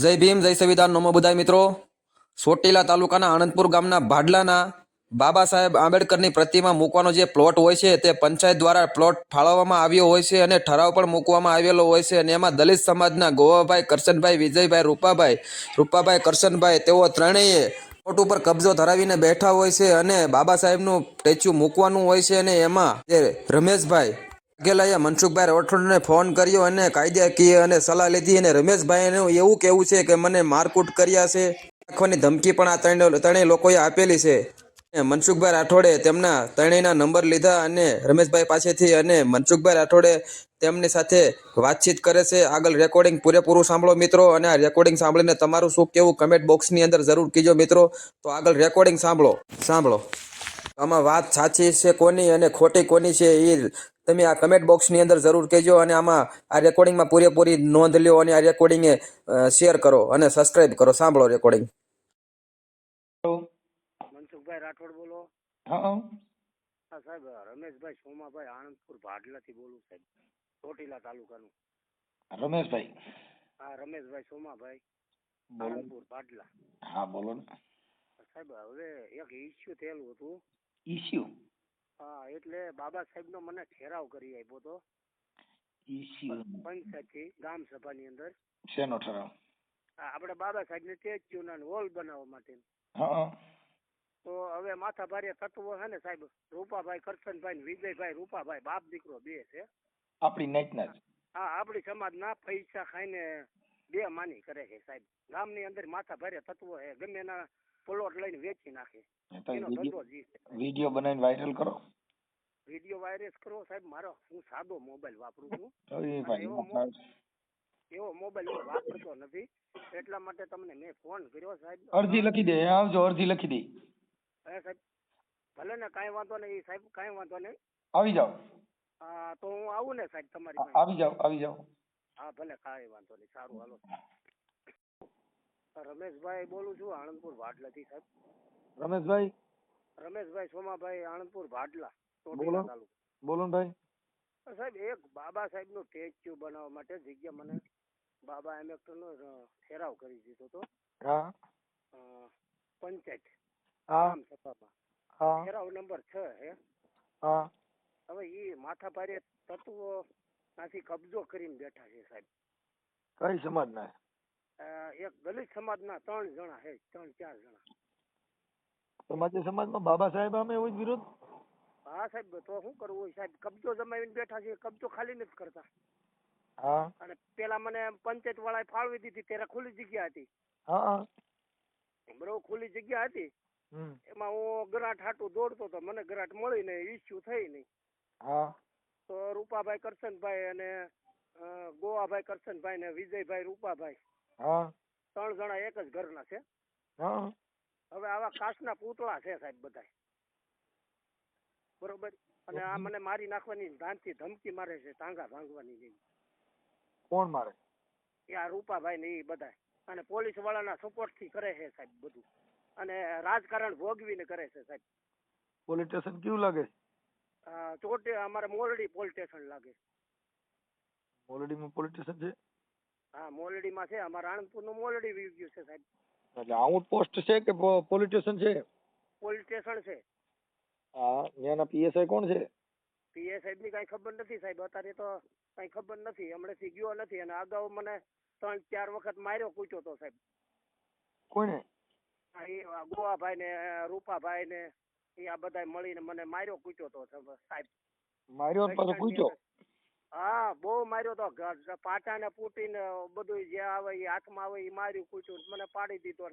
જય ભીમ જય સંવિધાન નમો બુધાય મિત્રો ચોટીલા તાલુકાના આણંદપુર ગામના ભાડલાના બાબા સાહેબ આંબેડકરની પ્રતિમા મૂકવાનો જે પ્લોટ હોય છે તે પંચાયત દ્વારા પ્લોટ ફાળવવામાં આવ્યો હોય છે અને ઠરાવ પણ મૂકવામાં આવેલો હોય છે અને એમાં દલિત સમાજના ગોવાભાઈ કરશનભાઈ વિજયભાઈ રૂપાભાઈ કરશનભાઈ તેઓ ત્રણેય પ્લોટ ઉપર કબજો ધરાવીને બેઠા હોય છે અને બાબા સાહેબનું સ્ટેચ્યુ મૂકવાનું હોય છે અને એમાં જે રમેશભાઈ વાઘેલાએ મનસુખભાઈ રાઠોડને ફોન કર્યો અને કાયદાકીય અને સલાહ લીધી અને રમેશભાઈનું એવું કહેવું છે કે મને મારકૂટ કર્યા છે, રાખવાની ધમકી પણ આ ત્રણેય લોકોએ આપેલી છે. મનસુખભાઈ રાઠોડે તેમના ત્રણેયના નંબર લીધા અને રમેશભાઈ પાસેથી અને મનસુખભાઈ રાઠોડે તેમની સાથે વાતચીત કરે છે. આગળ રેકોર્ડિંગ પૂરેપૂરું સાંભળો મિત્રો, અને આ રેકોર્ડિંગ સાંભળીને તમારું શું કેવું કમેન્ટ બોક્સની અંદર જરૂર કીજો મિત્રો. તો આગળ રેકોર્ડિંગ સાંભળો. આમાં વાત સાચી છે કોની અને ખોટી કોની છે એ તમે આ કમેન્ટ બોક્સની અંદર જરૂર કહેજો, અને આમાં આ રેકોર્ડિંગમાં પૂરેપૂરી નોંધ લ્યો અને આ રેકોર્ડિંગ શેર કરો અને સબસ્ક્રાઇબ કરો. સાંભળો રેકોર્ડિંગ. મનસુખભાઈ રાઠોડ બોલો. હા હા સાહેબ, રમેશભાઈ સોમાભાઈ આણંદપુર ભાડલાથી બોલું સાહેબ, ચોટીલા તાલુકાનું. રમેશભાઈ. હા રમેશભાઈ સોમાભાઈ બોલો. આણંદપુર ભાડલા. હા બોલો ને સાહેબ હવે એક ઇસ્યુ થયેલું હતું. ઇસ્યુ? હા એટલે બાબા સાહેબનો મને ઠેરાવ કરી આપ્યો હતો ઇસ્યુ પંચાયતથી ગામ સભાની અંદર. શેનો ઠરાવ? હા આપણે બાબા સાહેબને સ્ટેચ્યુના હોલ બનાવવા માટે. હા તો હવે માથા ભારે તત્વો છે ને સાહેબ, રૂપાભાઈ કરશનભાઈ વિજયભાઈ રૂપાભાઈ બાપ દીકરો બે છે. આપણી નાઈટના જ? હા આપણી સમાજના પૈસા ખાઈને બે માની કરે છે સાહેબ. ગામની અંદર માથા ભારે તત્વો છે, ગમે એના પ્લોટ લઈને વેચી નાખે. એનો ધંધો જ છે. વિડીયો બનાવીને વાયરલ કરો. વિડીયો વાયરસ કરો સાહેબ. મારો હું સાદો મોબાઈલ વાપરું છું. એ ભાઈ એવો મોબાઈલ હું વાપરતો નથી, એટલા માટે તમને મેં ફોન કર્યો સાહેબ. અરજી લખી દે, આવજો અરજી લખી દે. હે સાહેબ ભલે ને, કાંઈ વાંધો નહીં સાહેબ, કાંઈ વાંધો નહીં. આવી જાઓ. હા તો હું આવું ને સાહેબ તમારી પાસે? આવી જાઓ. હા ભલે, કાંઈ વાંધો નહીં. સારું હાલો. રમેશભાઈ બોલું છું આણંદપુર ભાડલાથી સાહેબ. રમેશભાઈ સોમાભાઈ આણંદપુર ભાડલા, ચોટીલા તાલુકો. બોલો ને ભાઈ. સાહેબ એક બાબા સાહેબ નું સ્ટેચ્યુ બનાવવા માટે જગ્યા મને બાબા આંબેડકર નો ઠેરાવ કરી દીધો હતો. હા પંચાયત હા ગામ સભામાં. હા ઠેરાવ નંબર 6 હે. હા હવે એ માથા ભારે તત્વો ત્યાંથી કબજો કરીને બેઠા છે સાહેબ. કઈ સમાજના? એક દલિત સમાજના 3 જણા છે, 3-4 જણા. તમારી સમાજમાં બાબા સાહેબ આમે હોય વિરોધ? હા સાહેબ, તો શું કરવું હોય સાહેબ, કબજો જમાવીને બેઠા છે, કબજો ખાલી નથી કરતા. હા અને પેલા મને પંચાયત વાળાએ ફાળવી દીધી ત્યારે ખુલ્લી જગ્યા હતી. હા બરોબર, ખુલ્લી જગ્યા હતી. એમાં હું ગરાટ હાટું દોડતો તો, મને ગરાટ મળી નહીં, ઇસ્યુ થઈ નહીં. હા તો રૂપાભાઈ કરશનભાઈ અને ગોવાભાઈ કરશનભાઈ ને વિજયભાઈ રૂપાભાઈ, હા 3 જણા એક જ ઘરના છે. હા હવે આવા કાચના પૂતળા છે સાહેબ બધા, બરોબર. અને આ મને મારી નાખવાની ધાનથી ધમકી મારે છે, ટાંગા ભાંગવાની જેવી. કોણ મારે? એ આ રૂપાભાઈ ને એ બધા, અને પોલીસ વાળાના સપોર્ટ થી કરે છે સાહેબ બધું, અને રાજકારણ ભોગવીને કરે છે સાહેબ. પોલીસ સ્ટેશન કેવું લાગે? ચોટે અમારે મોરડી પોલીસ સ્ટેશન લાગે. મોરડીમાં પોલીસ સ્ટેશન છે? હા મોરડીમાં છે, અમારા આણંદપુર નું મોરડી વી ગયું છે સાહેબ. એટલે આઉટ પોસ્ટ છે કે પોલીસ સ્ટેશન છે? પોલીસ સ્ટેશન છે. હા, ત્યાંના પીએસઆઈ કોણ છે? પીએસઆઈ ની કઈ ખબર નથી સાહેબ, અત્યારે તો કઈ ખબર નથી, હમણાંથી ગયો નથી. અને અગાઉ મને 3-4 વખત માર્યો કૂટ્યો તો સાહેબ. કોને? એ ગોવાભાઈ ને રૂપાભાઈ ને એ આ બધા મળીને મને માર્યો કૂટ્યો તો સાહેબ. માર્યો પાછો કૂટ્યો? હા બહુ માર્યો તો, પાટા ને પૂટી ને બધું જે આવે એ હાથમાં આવે એ માર્યું કૂટ્યું, મને પાડી દીધો.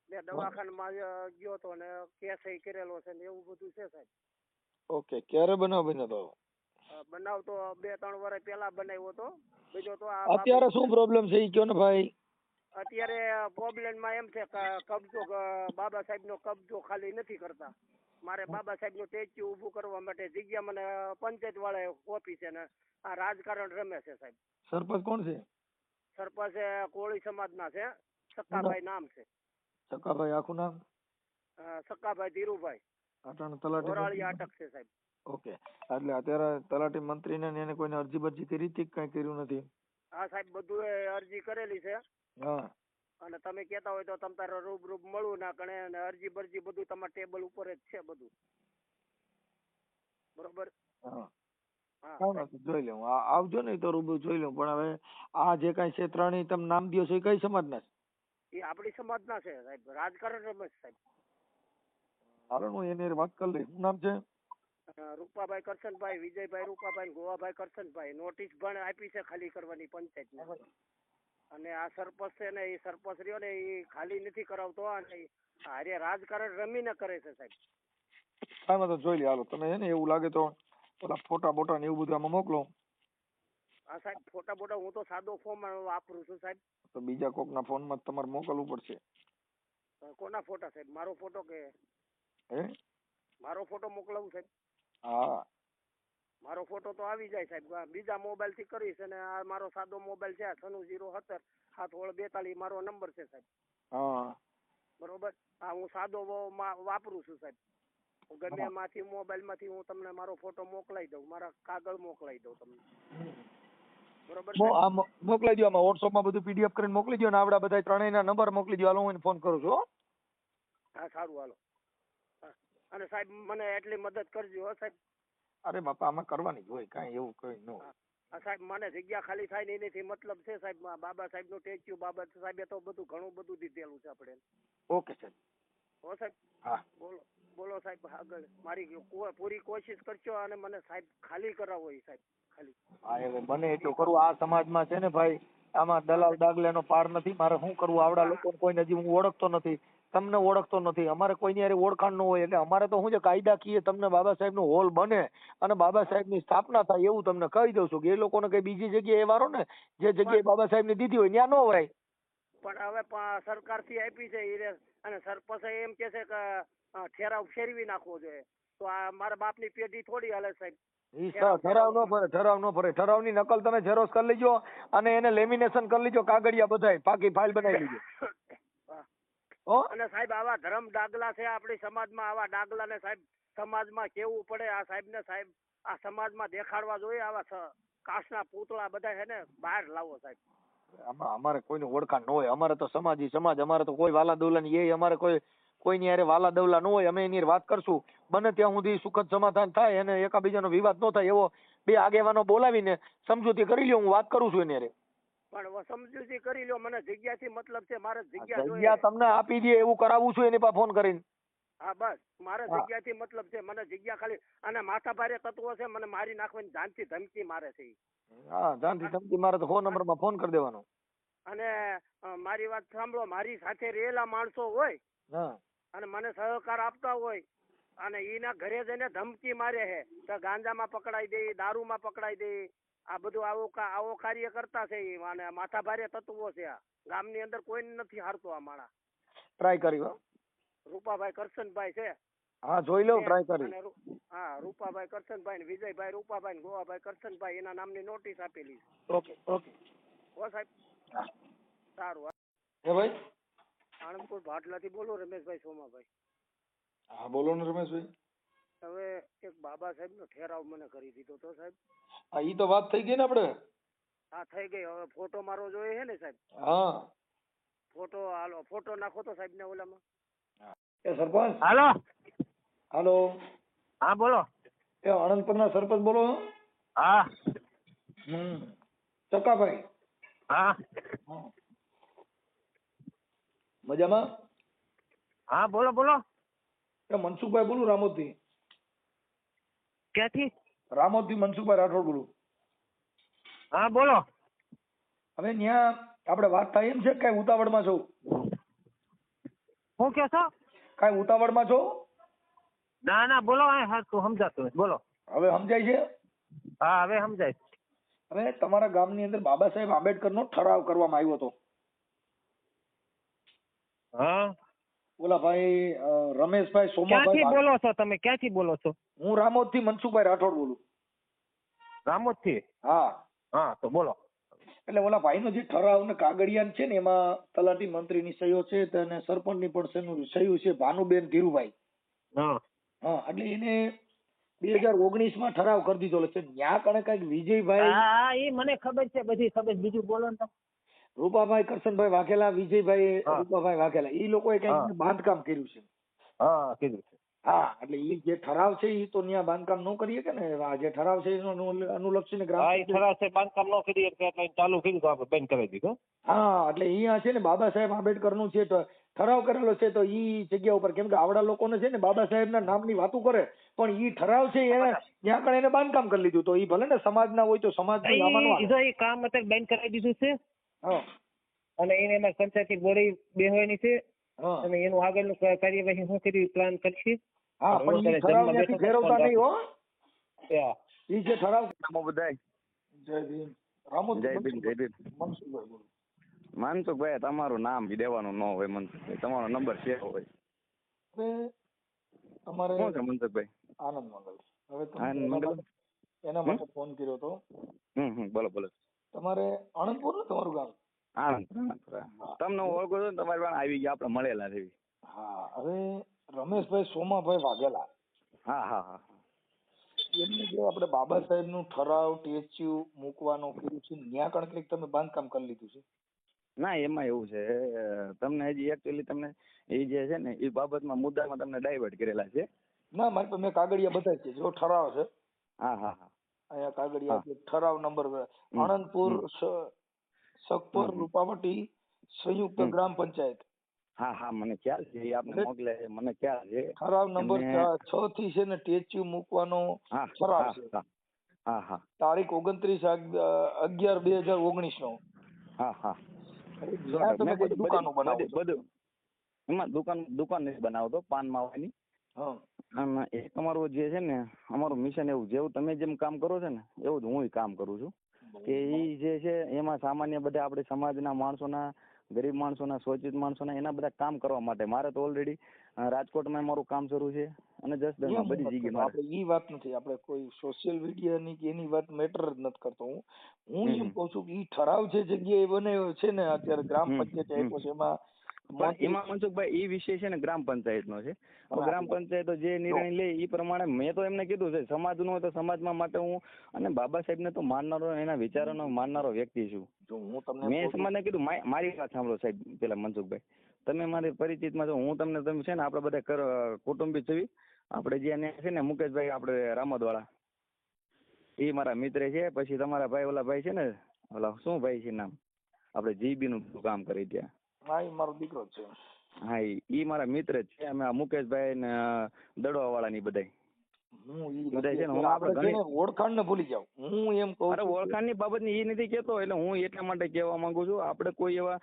મેં દવાખાનામાં ગયો તો ને કેસ કરેલો છે ને એવું બધું છે સાહેબ. ઓકે, ક્યારે બનાવ બન્યો તો? બનાવ તો 2-3 વર્ષ પહેલા બનાવ્યો હતો. બીજો તો અત્યારે શું પ્રોબ્લેમ છે એ કયો ને ભાઈ. અત્યારે પ્રોબ્લેમમાં એમ છે કે કબજો, બાબા સાહેબ નો કબજો ખાલી નથી કરતા. મારે બાબા સાહેબ નું સ્ટેચ્યુ ઉભું કરવા માટે જગ્યા મને પંચાયત વાળાએ ઓફી છે ને આ રાજકારણ રમે છે સાહેબ. સરપંચ કોણ છે? સરપંચ કોળી સમાજના છે, સક્કાભાઈ નામ છે. સક્કાભાઈ આખું નામ? સક્કાભાઈ ધીરુભાઈ તલાટી અટક છે સાહેબ. ઓકે, એટલે અત્યારે તલાટી મંત્રી ને એને કોઈને અરજી બરજી કરી હતી? કઈ કર્યું નથી? હા સાહેબ બધું અરજી કરેલી છે. હા અને તમે કહેતા હોય તો તમ તારે રૂબરૂ મળવું ના ગણે અને અરજી બરજી બધું તમારા ટેબલ ઉપર જ છે બધું. બરોબર. હા હા કાંઈ વાંધો નહીં, જોઈ લઉં. આવજો ને તો રૂબરૂ જોઈ લઉં. પણ હવે આ જે કાંઈ છે ત્રણેય તમે નામ દ્યો છો એ કઈ સમાજના છે? એ આપણી સમાજના છે સાહેબ, રાજકારણ રમે છે સાહેબ. હાલો હું એની હારે વાત કરી લઈશ. શું નામ છે? રૂપાભાઈ કરશનભાઈ, વિજયભાઈ રૂપાભાઈ, ગોવાભાઈ કરશનભાઈ. નોટિસ પણ આપી છે ખાલી કરવાની પંચાયતને. અને આ સરપંચ છે ને એ સરપંચ રહ્યો ને એ ખાલી નથી કરાવતો અને હારે રાજકારણ રમીને કરે છે સાહેબ. કાંઈ વાંધો નહીં, જોઈ લે. હાલો તમે છે ને એવું લાગે તો પેલા ફોટા બોટા ને એવું બધું આમાં મોકલો. હા સાહેબ, ફોટા બોટા હું તો સાદો ફોર્મ વાપરું છું સાહેબ. તો બીજા કોકના ફોનમાં તમારે મોકલવું પડશે. કોના ફોટા સાહેબ? મારો ફોટો કે હે? મારો ફોટો મોકલાવું સાહેબ? હા મારો ફોટો તો આવી જાય સાહેબ. બીજા મોબાઈલ થી કરીશ અને આ મારો સાદો મોબાઈલ છે 96 017 7 મારો નંબર છે સાહેબ. હા બરોબર. હા હું સાદો વાપરું છું સાહેબ. ગમે એમાંથી મોબાઈલ માંથી હું તમને મારો ફોટો મોકલાઈ દઉં, મારા કાગળ મોકલાઈ દઉં તમને. બરોબર સાહેબ? મોકલાઈ દો. આમાં વોટ્સઅપમાં બધું પીડીએફ કરીને મોકલી દો ને આવડા બધા ત્રણેયના નંબર મોકલી દો. હાલો હું એને ફોન કરું છું. હો? હા સારું હાલો. હા. અને સાહેબ મને એટલી મદદ કરજો હો સાહેબ. અરે બાપા આમાં કરવાની જ હોય, કાંઈ એવું કઈ ન હોય. હા સાહેબ, મને જગ્યા ખાલી થાય ને એનાથી મતલબ છે સાહેબ. બાબા સાહેબ નું ટેચ્યુ, બાબા સાહેબે તો બધું ઘણું બધું દીધેલું છે આપણે. ઓકે સાહેબ. હો સાહેબ. હા બોલો બોલો સાહેબ. આગળ મારી પૂરી કોશિશ કરજો અને મને સાહેબ ખાલી કરાવો એ સાહેબ ખાલી. હા હવે બને એટલું કરું. આ સમાજમાં છે ને ભાઈ આમાં દલાલ દાગલેનો પાર નથી. મારે શું કરવું? આવડા લોકો કોઈને હજી હું ઓળખતો નથી, તમને ઓળખતો નથી. અમારે કોઈની હારે ઓળખાણ ન હોય એટલે અમારે તો શું છે કાયદાકીય તમને બાબા સાહેબ નું હોલ બને અને બાબા સાહેબ ની સ્થાપના થાય એવું તમને કહી દઉં છું કે એ લોકોને કઈ બીજી જગ્યાએ વારો ને જે જગ્યાએ બાબા સાહેબ ની દીધી હોય ત્યાં ન વરાય. પણ હવે સરકાર થી આપી છે ઈ અને સરપંચ એમ કે છે કે ઠેરાવ ફેરવી નાખવો જોઈએ. તો આ મારા બાપની પેઢી થોડી હાલે સાહેબ. ઠરાવ ન ભરે, ઠરાવ ન ભરે. ઠરાવ ની નકલ તમે ઝેરોક્સ કરી લેજો અને એને લેમિનેશન કરી લેજો કાગળિયા બધાય પાકી ફાઇલ બનાવી લેજો. હો? અને સાહેબ આવા ધર્મ દાખલા છે આપણી સમાજમાં. આવા દાખલા ને સાહેબ સમાજમાં કેવું પડે. આ સાહેબ ને સાહેબ આ સમાજમાં દેખાડવા જોઈએ. આવા કાચના પૂતળા બધા છે ને બહાર લાવો સાહેબ. આમાં અમારે કોઈની ઓળખાણ ન હોય. અમારે તો સમાજી સમાજ. અમારે તો કોઈ વાલા દવલા ની એ અમારે કોઈની હારે વાલા દવલા ન હોય. અમે એની હારે વાત કરશું. બને ત્યાં સુધી સુખદ સમાધાન થાય અને એકાબીજાનો વિવાદ ન થાય એવો બે આગેવાનો બોલાવીને સમજૂતી કરી લ્યો. હું વાત કરું છું એની હારે. પણ સમજૂતી કરી લ્યો. મને જગ્યાથી મતલબ છે. મારે જગ્યા જોઈએ. જગ્યા તમને આપી દે એવું કરાવું છું એની પાસે ફોન કરીને. હા બસ મારે જગ્યાથી મતલબ છે. મને જગ્યા ખાલી અને માથા ભારે તત્વો છે મને મારી નાખવાની જાનથી ધમકી મારે છે. હા જાનથી ધમકી મારે તો 4 નંબરમાં ફોન કરી દેવાનો. અને મારી વાત સાંભળો. મારી સાથે રહેલા માણસો હોય હા અને મને સહકાર આપતા હોય અને એના ઘરે જઈને ધમકી મારે છે તો ગાંજામાં પકડાઈ દે, દારૂમાં પકડાઈ દે. આ બધું આવો કાર્ય કરતા છે ઈ. અને માથા ભારે તત્વો છે. આ ગામની અંદર કોઈ નથી હારતો આ માણા. ટ્રાય કરી. રૂપાભાઈ કરશનભાઈ છે. હા જોઈ લઉં, ટ્રાય કરી. અને હા રૂપાભાઈ કરશનભાઈ ને વિજયભાઈ રૂપાભાઈ ને ગોવાભાઈ કરશનભાઈ એના નામની નોટિસ આપેલી છે. Okay okay. હો સાહેબ. હા સારું. હે ભાઈ? આણંદપુર ભાટલાથી બોલો રમેશભાઈ સોમાભાઈ. હા બોલો ને રમેશભાઈ. હવે એક બાબા સાહેબ નો ઠેરાવ મને કરી દીધો તો સાહેબ. હા ઈ તો વાત થઈ ગઈ ને આપણે. હા થઈ ગઈ. હવે ફોટો મારો જોઈએ છે ને સાહેબ? હા ફોટો હાલો ફોટો નાખો તો સાહેબ ને ઓલામાં. એ સરપંચ. હાલો. હાલો. હા બોલો. એ આણંદપુરના સરપંચ બોલો? હા. ચકાભાઈ. હા. મજામાં? હા બોલો બોલો. એ મનસુખભાઈ બોલું રામોદથી. ક્યાંથી? રામોદથી મનસુખભાઈ રાઠોડ બોલું. હા બોલો. હવે ત્યાં આપણે વાત થાય એમ છે કઈ ઉતાવળમાં છો? શું કે છો? કઈ ઉતાવળમાં છો? ના ના બોલો. હા તું સમજાતું બોલો. હવે સમજાય છે? હા હવે સમજાય. હવે તમારા ગામની અંદર બાબા સાહેબ આંબેડકરનો ઠરાવ કરવામાં આવ્યો હતો. હા. ઓલા ભાઈ રમેશભાઈ સોમાભાઈ. ક્યાંથી બોલો છો તમે? ક્યાંથી બોલો છો? હું રામોદથી મનસુખભાઈ રાઠોડ બોલું. રામોદથી? હા હા તો બોલો. એટલે ઓલા ભાઈનો જે ઠરાવ ને કાગળિયા છે ને એમાં તલાટી મંત્રીની સહીઓ છે અને સરપંચની પણ સહીઓ છે ભાનુબેન ધીરુભાઈ. હા. હા એટલે એને 2019માં ઠરાવ કરી દીધો છે. ન્યા કણે કઈક વિજયભાઈ. હા એ મને ખબર છે બધી ખબર. બીજું બોલો ને. રૂપાભાઈ કરશનભાઈ વાઘેલા, વિજયભાઈ હા. રૂપાભાઈ વાઘેલા, ઈ લોકોએ હા. કઈક બાંધકામ કર્યું છે. હા કીધું છે. હા, એટલે ઈ જે ઠરાવ છે ઈ તો ત્યાં બાંધકામ ન કરીએ કે ને, આ જે ઠરાવ છે એનો અનુલક્ષીને ગ્રામ હા એ ઠરાવ છે બાંધકામ ન કરી એટલે ચાલુ કર્યું તો આપણે બંધ કરાવી દીધું. હા, એટલે અહીંયા છે ને બાબા સાહેબ આંબેડકર નું છે તો ઠરાવ કરેલો છે, તો ઈ જગ્યા ઉપર, કેમ કે આવડા લોકોને છે ને બાબા સાહેબ ના નામની વાતો કરે, પણ ઈ ઠરાવ છે એને ત્યાં આગળ એને બાંધકામ કરી લીધું, તો ઈ ભલે ને સમાજના હોય તો સમાજનું આમાં નો હાલે. એ કામ અત્યારે બંધ કરાવી દીધું છે હા, અને એને એમાં પંચાયતી બોડી બેહવાની છે હા, અને એનું આગળનું કાર્યવાહી શું કરી પ્લાન કરશે. હા, પણ ઈ ઠરાવ ત્યાંથી ફેરવતા નહીં હો. ઈ જે ઠરાવ બધાય જય ભીમ. રામુ જય ભીમ જય ભીમ. મનસુખભાઈ બોલો. મનસુખભાઈ તમારું નામ બી દેવાનું ન હોય મનસુખભાઈ, તમારો નંબર સેવ હોય. હવે તમારે શું છે મનસુખભાઈ? આનંદ મંગલ. હવે તમે આનંદ એના મંગલ? માટે- એના માટે ફોન કર્યો હતો. બોલો બોલો. તમારે આણંદપુર ને તમારું ગામ? આનંદ તમને હું ઓળખું છું ને, તમારી પાસે આવી ગયા, આપણે મળેલા છે. હા, હવે રમેશભાઈ સોમાભાઈ વાઘેલા, હા હા હા. એમને જે આપણે બાબા સાહેબ નું ઠરાવ ટેચ્યુ મૂકવાનું કર્યું છે, ત્યાં કણ કંઈક તમે બાંધકામ કરી લીધું છે? ના એમાં એવું છે, તમને હજી એકચ્યુઅલી તમને એ જે છે ને એ બાબતમાં મુદ્દામાં તમને ડાયવર્ટ કરેલા છે. ના, મારી પાસે મેં કાગળિયા બધા છે, જો ઠરાવ છે હા હા હા. અહીંયા કાગળિયા છે, ઠરાવ નંબર આણંદપુર સખપર રૂપાવટી સંયુક્ત ગ્રામ પંચાયત. હા હા મને ખ્યાલ છે, એ આપણે મોકલે છે, મને ખ્યાલ છે. ઠરાવ નંબર 6 થી છે ને ટેચ્યુ મૂકવાનો હા ઠરાવ હા છે. હા હા હા તારીખ 29/11/2019 નો. હા હા. ત્યાં તમે કોઈ દુકાનો બનાવો છો? બધું એમાં દુકાન નથી બનાવતો, પાન માવાની. હા, અને એ તમારું જે છે ને અમારું મિશન એવું, જેવું તમે જેમ કામ કરો છો ને એવું જ હું કામ કરું છું. કે એ જે છે એમાં સામાન્ય બધા આપણે સમાજના માણસોના, ગરીબ માણસોના, શોષિત માણસોના, એના બધા કામ કરવા માટે મારે તો ઓલરેડી રાજકોટમાં મારું કામ શરૂ છે અને જસદણમાં બધી જગ્યાએ મારે. આપણે ઈ વાત નથી, આપણે કોઈ સોશિયલ મીડિયાની કે એની વાત મેટર જ નથી કરતો. હું એમ કહું છું કે ઈ ઠરાવ જે જગ્યાએ બનાવ્યો છે ને અત્યારે ગ્રામ પંચાયત આપ્યો છે, એમાં એમાં મનસુખભાઈ એ વિષય છે ને ગ્રામ પંચાયત નો છે. ગ્રામ પંચાયતો જે નિર્ણય લે એ પ્રમાણે મેં તો એમને કીધું છે, સમાજ નો હોય તો સમાજમાં માટે હું, અને બાબા સાહેબ ને તો માનનારો, એના વિચારોનો માનનારો વ્યક્તિ છું. હું તમને મેં સમાજને કીધું, મારી વાત સાંભળો સાહેબ પેલા મનસુખભાઈ, તમે મારી પરિચિતમાં છો, હું તમને તમે છે ને આપણે બધા કુટુંબી છીએ. આપણે જે છે ને મુકેશભાઈ આપણે રામોદવાળા, એ મારા મિત્ર છે. પછી તમારા ભાઈ ઓલા ભાઈ છે ને, ઓલા શું ભાઈ છે નામ, આપણે જીબી નું કામ કરી ત્યાં. હા, એ મારો દીકરો જ છે. હા ઈ મારા મિત્ર જ છે. અમે મુકેશભાઈ ને દડવા વાળા ની બધા ઓળખાણ ને ભૂલી જાવ. હું એમ કહું છું ઓળખાણ ની બાબત ની એ નથી કેતો, એટલે હું એટલા માટે કહેવા માંગુ છું, આપણે કોઈ એવા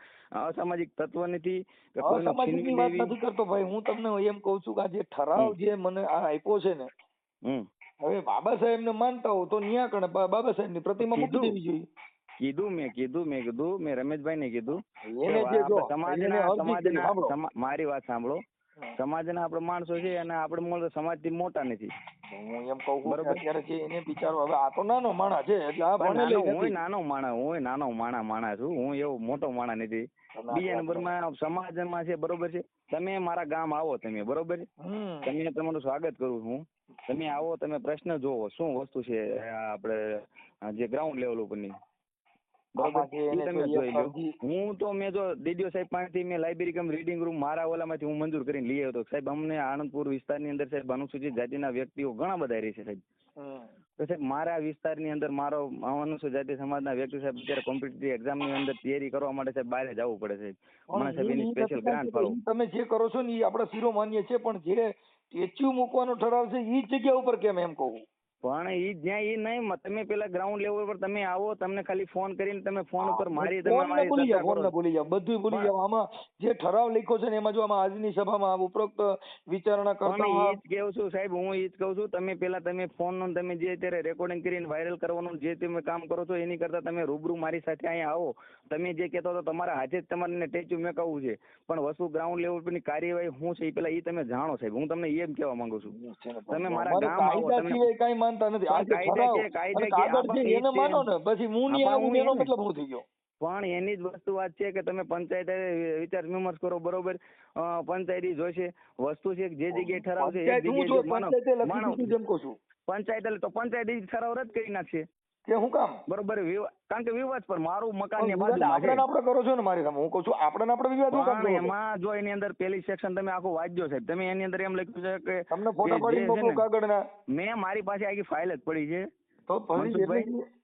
અસામાજિક તત્વ નથી કે કોઈનો અસામાજિક ની વાત નથી કરતો ભાઈ. હું તમને એમ કહું છું કે આ જે ઠરાવ જે મને આ આપ્યો છે ને, હવે બાબા સાહેબ ને માનતા હો તો ન્યા કણે બાબા સાહેબ ની પ્રતિમા મૂકી દેવી જોઈએ. કીધું મેં રમેશભાઈ ને કીધું, મારી વાત સાંભળો, સમાજના આપણે માણસો છે અને આપણે સમાજ થી મોટા નથી. હું એમ કહું છું અત્યારે જે એને બિચારો, હવે આ તો નાનો માણસ છે એટલે આ હું નાનો માણસ છું, હું એવો મોટો માણસ નથી. બીજા નંબરમાં સમાજમાં છે, બરોબર છે. તમે મારા ગામ આવો, તમે બરોબર છે, તમે તમારું સ્વાગત કરું છું. તમે આવો, તમે પ્રશ્ન જોવો શું વસ્તુ છે આપણે જે ગ્રાઉન્ડ લેવલ ઉપરની, બરોબર તમે જોઈ લો. હું તો મેં જો DDO સાહેબ પાસેથી મેં લાઇબ્રેરી કમ રીડિંગ રૂમ મારા ઓલામાંથી હું મંજૂર કરીને લઈ આવ્યો હતો. સાહેબ અમને આણંદપુર વિસ્તારની અંદર સાહેબ અનુસૂચિત જાતિના વ્યક્તિઓ ઘણા બધા રહે છે સાહેબ. તો સાહેબ મારા વિસ્તારની અંદર મારો અનુસૂચિત જાતિ સમાજના વ્યક્તિ સાહેબ અત્યારે કોમ્પિટિટિવ એક્ઝામની અંદર તૈયારી કરવા માટે સાહેબ બહાર જવું પડે સાહેબ. મને સાહેબ એની સ્પેશિયલ ગ્રાન્ટ ફાળો. તમે જે કરો છો ને એ આપણે શિરોમાન્ય છે, પણ જે સ્ટેચ્યુ મૂકવાનો ઠરાવ છે એ જગ્યા ઉપર કેમ એમ કહું? પણ એ જ્યાં એ નહીં, તમે પેલા ગ્રાઉન્ડ લેવલ પર તમે આવો, તમને ખાલી ફોન કરીને તમે ફોન ઉપર મારી ભૂલી જાવ, બધું ભૂલી જાવ. આમાં જે ઠરાવ લખ્યો છે ને એમાં જો આમાં આજની સભામાં ઉપરોક્ત વિચારણા કરતા એ જ કહું છું સાહેબ, હું એ જ કહું છું, તમે પેલા તમે ફોન નો તમે જે અત્યારે રેકોર્ડિંગ કરીને વાયરલ કરવાનું જે તમે કામ કરો છો એની કરતા તમે રૂબરૂ મારી સાથે અહીંયા આવો. તમે જે કહેતો હતો તમારા હાથે જ તમારે ટેચ્યુ મેકાવવું છે, પણ વસ્તુ ગ્રાઉન્ડ લેવલ પરની કાર્યવાહી શું છે એ પેલા એ તમે જાણો સાહેબ. હું તમને એમ કહેવા માંગુ છું, તમે મારા ગામ આવો. તમે કઈ માનતા નથી. આ કાગળ છે એને માનો ને, પછી હું નહીં આવું એનો મતલબ શું થઈ ગયો? પણ એની જ વસ્તુ વાત છે કે તમે પંચાયત વિચાર વિમર્શ કરો, બરોબર. પંચાયતી જોશે વસ્તુ છે, જે જગ્યાએ ઠરાવ છે પંચાયત એટલે તો પંચાયત ઠરાવ રદ કરી નાખશે. કે શું કામ? બરોબર કારણ કે વિવાદ પર મારું મકાન ની વિવાદ બાજુમાં આપણે છે. ને આપણે કરો છો ને મારી સામે, હું કહું છું આપણે ને આપણે વિવાદ શું કામ પણ કરો છો? એમાં જો એની અંદર પેલી સેક્શન તમે આખું વાંચજો સાહેબ, તમે એની અંદર એમ લખ્યું છે કે તમને ફોટા કે પાડીને જે છે મોકલું ને, કાગળના? મેં મારી પાસે આખી ફાઇલ જ પડી છે તો ફરી મનસુખભાઈ, એટલે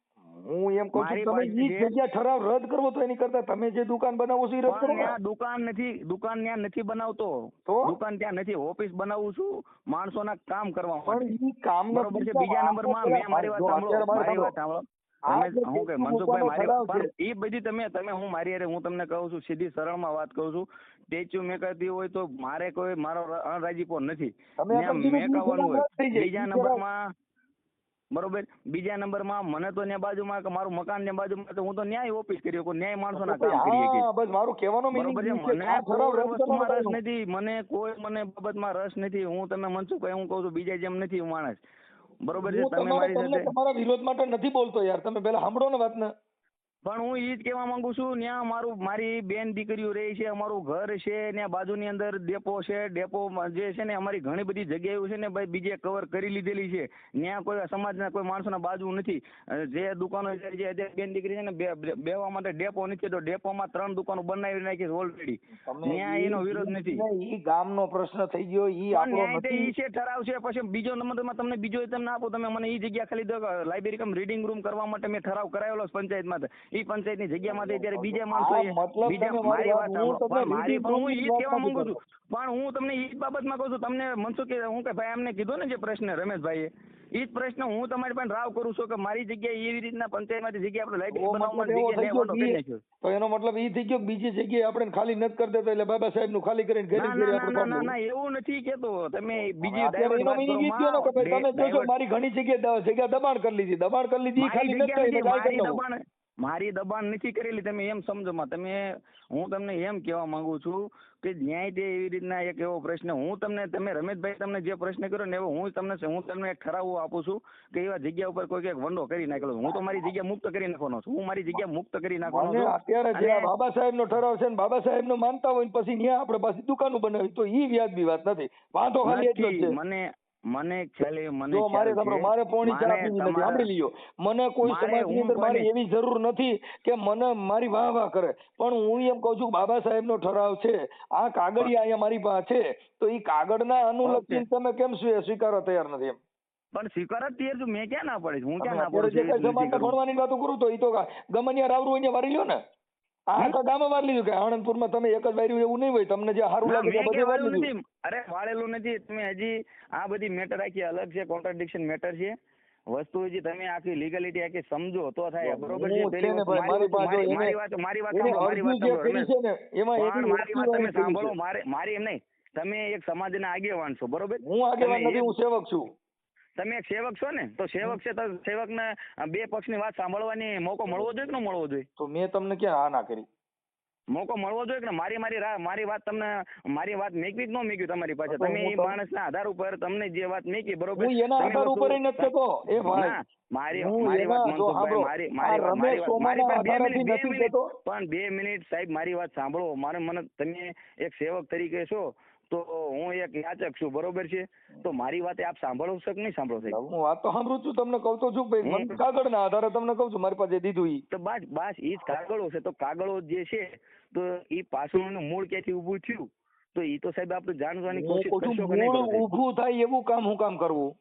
હું એમ કહું છું મારી તમે પાસે ઈ જે- જગ્યા ઠરાવ રદ કરવો તો એની કરતા તમે જે દુકાન બનાવો છો એ રદ કરો પણ ને. ત્યાં દુકાન ત્યાં નથી બનાવતો. તો? દુકાન ત્યાં નથી, ઓફિસ બનાવું છું માણસોના કામ કરવા પણ માટે. ઈ કામનો બરોબર છે. પૈસા બીજા નંબરમાં મેં મારી વાત જો સાંભળો, અત્યારે મારે મારી સાંભળો. વાત સાંભળો. આ તમે જે હું કે ટેક્સનો મનસુખભાઈ મારી મૂકવાનો પણ ઠરાવ એ બધી તમે હું મારી હારે હું તમને કહું છું સીધી સરળમાં વાત કહું છું. સ્ટેચ્યુ મેકાતી હોય તો મારે કોઈ મારો અણરાજીપો નથી. તમે ત્યાં આપણે કીધું મેકાવાનું હોય. થઈ જાય. બીજા નંબરમાં બરોબર, બીજા નંબરમાં મને તો ત્યાં બાજુમાં કે મારું મકાન ત્યાં બાજુમાં તો હું તો ન્યાય ઓફિસ કરી શકું, ન્યાય માણસોના કામ કરી શકીશ. હા બસ મારું કહેવાનો બરોબર છે. meaning ઈ છે કે આ મને ઠરાવ કોઈ રદ વસ્તુમાં રસ કરવાનો નથી, મને બાબતમાં રસ નથી. હું તમે મનસુખભાઈ હું કહું છું બીજા જેમ નથી હું માણસ. બરોબર છે. હું તમે મારી તમને સાથે તમારા વિરોધ માટે નથી બોલતો યાર, તમે પેલા સાંભળો ને વાત ને. પણ હું ઈ જ કહેવા માંગુ છું, ત્યાં મારી બેન દીકરીઓ રહે છે, અમારું ઘર છે, ત્યાં બાજુની અંદર ડેપો છે. ડેપોમાં જે છે ને અમારી ઘણી બધી જગ્યાઓ છે ને ભાઈ બીજે કવર કરી લીધેલી છે. ત્યાં કોઈ સમાજના કોઈ માણસોના બાજુ નથી. જે દુકાનો છે જે બેન દીકરી છે ને બેવા માટે ડેપો નથી, તો ડેપોમાં 3 દુકાનો બનાવી નાખી છે ઓલરેડી. ત્યાં એનો વિરોધ નથી. ઈ ગામનો પ્રશ્ન થઈ ગયો, ઈ પણ આપણો ન્યાય તો નથી. ઈ છે, ઠરાવ છે. પછી બીજો નંબરમાં તમને બીજો તમને આપો, તમે મને ઈ જગ્યા ખાલી દો, લાઇબ્રેરી કમ રીડિંગ રૂમ કરવા માટે મેં ઠરાવ કરાવેલો પંચાયતમાં. ઈ પંચાયતની જગ્યામાંથી અત્યારે બીજા માણસો આ મતલબ બીજા તમે મારી વાત હું સાંભળો. તમને પણ મારી reading પણ હું room ઈ ની જ વાત કહેવા નથી માંગુ છું. કરતો. પણ હું તમને ઈ જ બાબતમાં કહું છું. તમને મનસુખ હું કે ભાઈ અમને કીધો ને જે પ્રશ્ન રમેશભાઈએ, ઈ જ પ્રશ્ન હું તમારી પાસે રાવ કરું છું કે મારી જગ્યાએ એવી રીતના પંચાયતમાંથી જગ્યા આપણે લાઇબ્રેરી એવો બનાવવા મતલબ એવો જગ્યા થઈ લેવાનો કરી ગયો નાખ્યો. તો એનો મતલબ ઈ થઈ ગયો કે બીજી જગ્યાએ આપણે ખાલી નથી કરી દેતા એટલે બાબા સાહેબ નું ખાલી કરીને ઘરે ના ઘરે ના આપણે ના કરી ના દઈએ. ના એવું નથી કેતો. તમે બીજી અત્યારે ડાયવર્ટ એનો વાત કરો meaning ઈ જ થયો ને કે ભાઈ તમે જોશો ડાયવર્ટ મારી ઘણી જગ્યાએ દબાણ કરી લીધી, દબાણ કરી લીધી, ઈ ખાલી મારી નથી જગ્યા કરી નથી, એટલે કાંઈ કરી નાખો. મારી દબાણ નથી કરેલી. તમે એમ સમજો માં, હું તમને એમ કહેવા માંગુ છું કે ન્યાય તે એવી રીતના એક એવો પ્રશ્ન તમે રમેશભાઈ તમને જે પ્રશ્ન કર્યો ને એવો હું તમને એક ઠરાવ આપું છું કે એવા જગ્યા ઉપર કોઈ એક વંડો કરી નાખેલો. હું તો મારી જગ્યા મુક્ત કરી નાખવાનો છું. હું મારી જગ્યા મુક્ત કરી નાખવાનો અને છું. અત્યારે જે આ અને બાબા સાહેબ નો ઠરાવ છે ને બાબા સાહેબ નો માનતા હોય ને પછી ત્યાં આપણે પાછી દુકાનો બનાવી તો ઈ વ્યાજબી વાત નથી. વાંધો ખાલી એટલો જ નથી, છે. મને ખ્યાલ જો મારે સાંભળો, મારે પોણી ચા મારે પીવી નથી, તમારા- સાંભળી લ્યો. મને કોઈ મારે સમાજની હું અંદર મારી કોઈને- એવી જરૂર નથી કે મને મારી વાહ વાહ કરે, પણ હું એમ કહું છું બાબા સાહેબ નો ઠરાવ છે, આ કાગળિયા અહીંયા મારી પાસે છે, તો ઈ કાગળના અનુલક્ષીને તમે કેમ સ્વીકારવા તૈયાર નથી એમ? પણ સ્વીકાર જ તૈયાર છું. મેં ક્યાં ના પાડી છે? હું ક્યાં ના અત્યારે પાડું જે કઈ છું? સમાજના ભણવાની વાતો કરું તો ઈ તો ગમે ત્યાં રાવરું હોય ત્યાં વારી લ્યો ને. આખા ગામે વારી લીધું કે આણંદપુરમાં તમે એક જ વાર્યું એવું નહીં હોય, તમને જે સારું ના, લાગે મેં ત્યાં બધે ક્યાં વારી વાળેલું લીધું. નથી. અરે વાળેલું નથી. તમે હજી આ બધી મેટર આખી અલગ છે, કોન્ટ્રાડિક્શન મેટર છે. વસ્તુ હજી તમે આખી લીગલિટી આખી સમજો તો થાય. બરોબર છે. હું પેલી છે ને વસ્તુ ભાઈ, મારી પાસે જો મારી વાત એને સાંભળો, અરજી જે કરી છે ને એમાં પણ એની મારી વાત તમે વસ્તુ સાંભળો. કરી છે. મારી એમ નહીં, તમે એક સમાજના આગેવાન છો, બરોબર? હું આગેવાન તમે નથી, એક- હું સેવક છું. તમે એક સેવક છો ને, તો સેવક છે તો સેવકને બે પક્ષની વાત સાંભળવાની મોકો મળવો જોઈએ કે ન મળવો જોઈએ? તો મેં તમને ક્યાં હા ના કરી? મોકો મળવો જોઈએ કે મારી વાત તમને મારી વાત મેકવી જ ન મેકવી તમારી પાસે. તો તમે હું એ તો- માણસના આધાર ઉપર તમને જે વાત મેકી, બરોબર? હું એના તમે આધાર વસ્તુ- ઉપર નથી કહેતો એ ભાઈ. ના, મારી હું મારી વાત એના જો સાંભળો, મારી આ મારી વાત રમેશ સોમાના મારી વાત આધારેથી બે નથી મિનિટ કહેતો. પણ 2 મિનિટ સાહેબ મારી વાત સાંભળો. મને તમે એક સેવક તરીકે છો તો હું એક યાચક છું, બરોબર છે? તો મારી વાત આપ સાંભળો છો કે નહીં સાંભળો સાહેબ? હું વાત તો સાંભળું છું, તમને કહું તો છું ભાઈ, મને કાગળના આધારે તમને કહું છું મારી પાસે દીધું ઈ. તો બસ ઈ જ કાગળો છે. તો કાગળો જે છે તો ઈ પાછું એનું મૂળ ક્યાંથી ઊભું થયું તો ઈ તો સાહેબ આપણે જાણવાની હું કોશિશ કહું છું કરશો કે નહીં મૂળ કરો સાહેબ? ઊભું થાય એવું કામ હું કામ કરવું?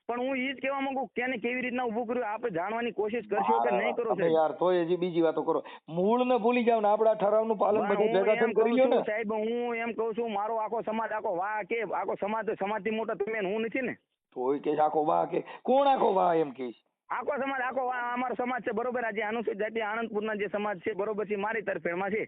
પણ હું ઈ જ કહેવા માંગુ કેને કેવી રીતના ઊભું કર્યું આપણે જાણવાની કોશિશ કરશો કે નહીં કરો તમે સાહેબ? યાર તોય હજી બીજી વાતો કરો. મૂળ ને ભૂલી જાવ ને આપણા ઠરાવનું પાલન પણ બધું હું ભેગા એમ થઈને કહું કરી લ્યો છું ને. સાહેબ, હું એમ કહું છું મારો આખો સમાજ આખો વાહ કે આખો સમાજથી મોટા તમે ને હું નથી ને. તોય કે આખો વાહ કે કોણ આખો વાહ એમ કહીશ? આખો સમાજ આખો વાહ અમારો સમાજ છે, બરોબર? આજે અનુસૂચિત જાતિ આણંદપુરના જે સમાજ છે, બરોબર છે, મારી તરફેણમાં છે.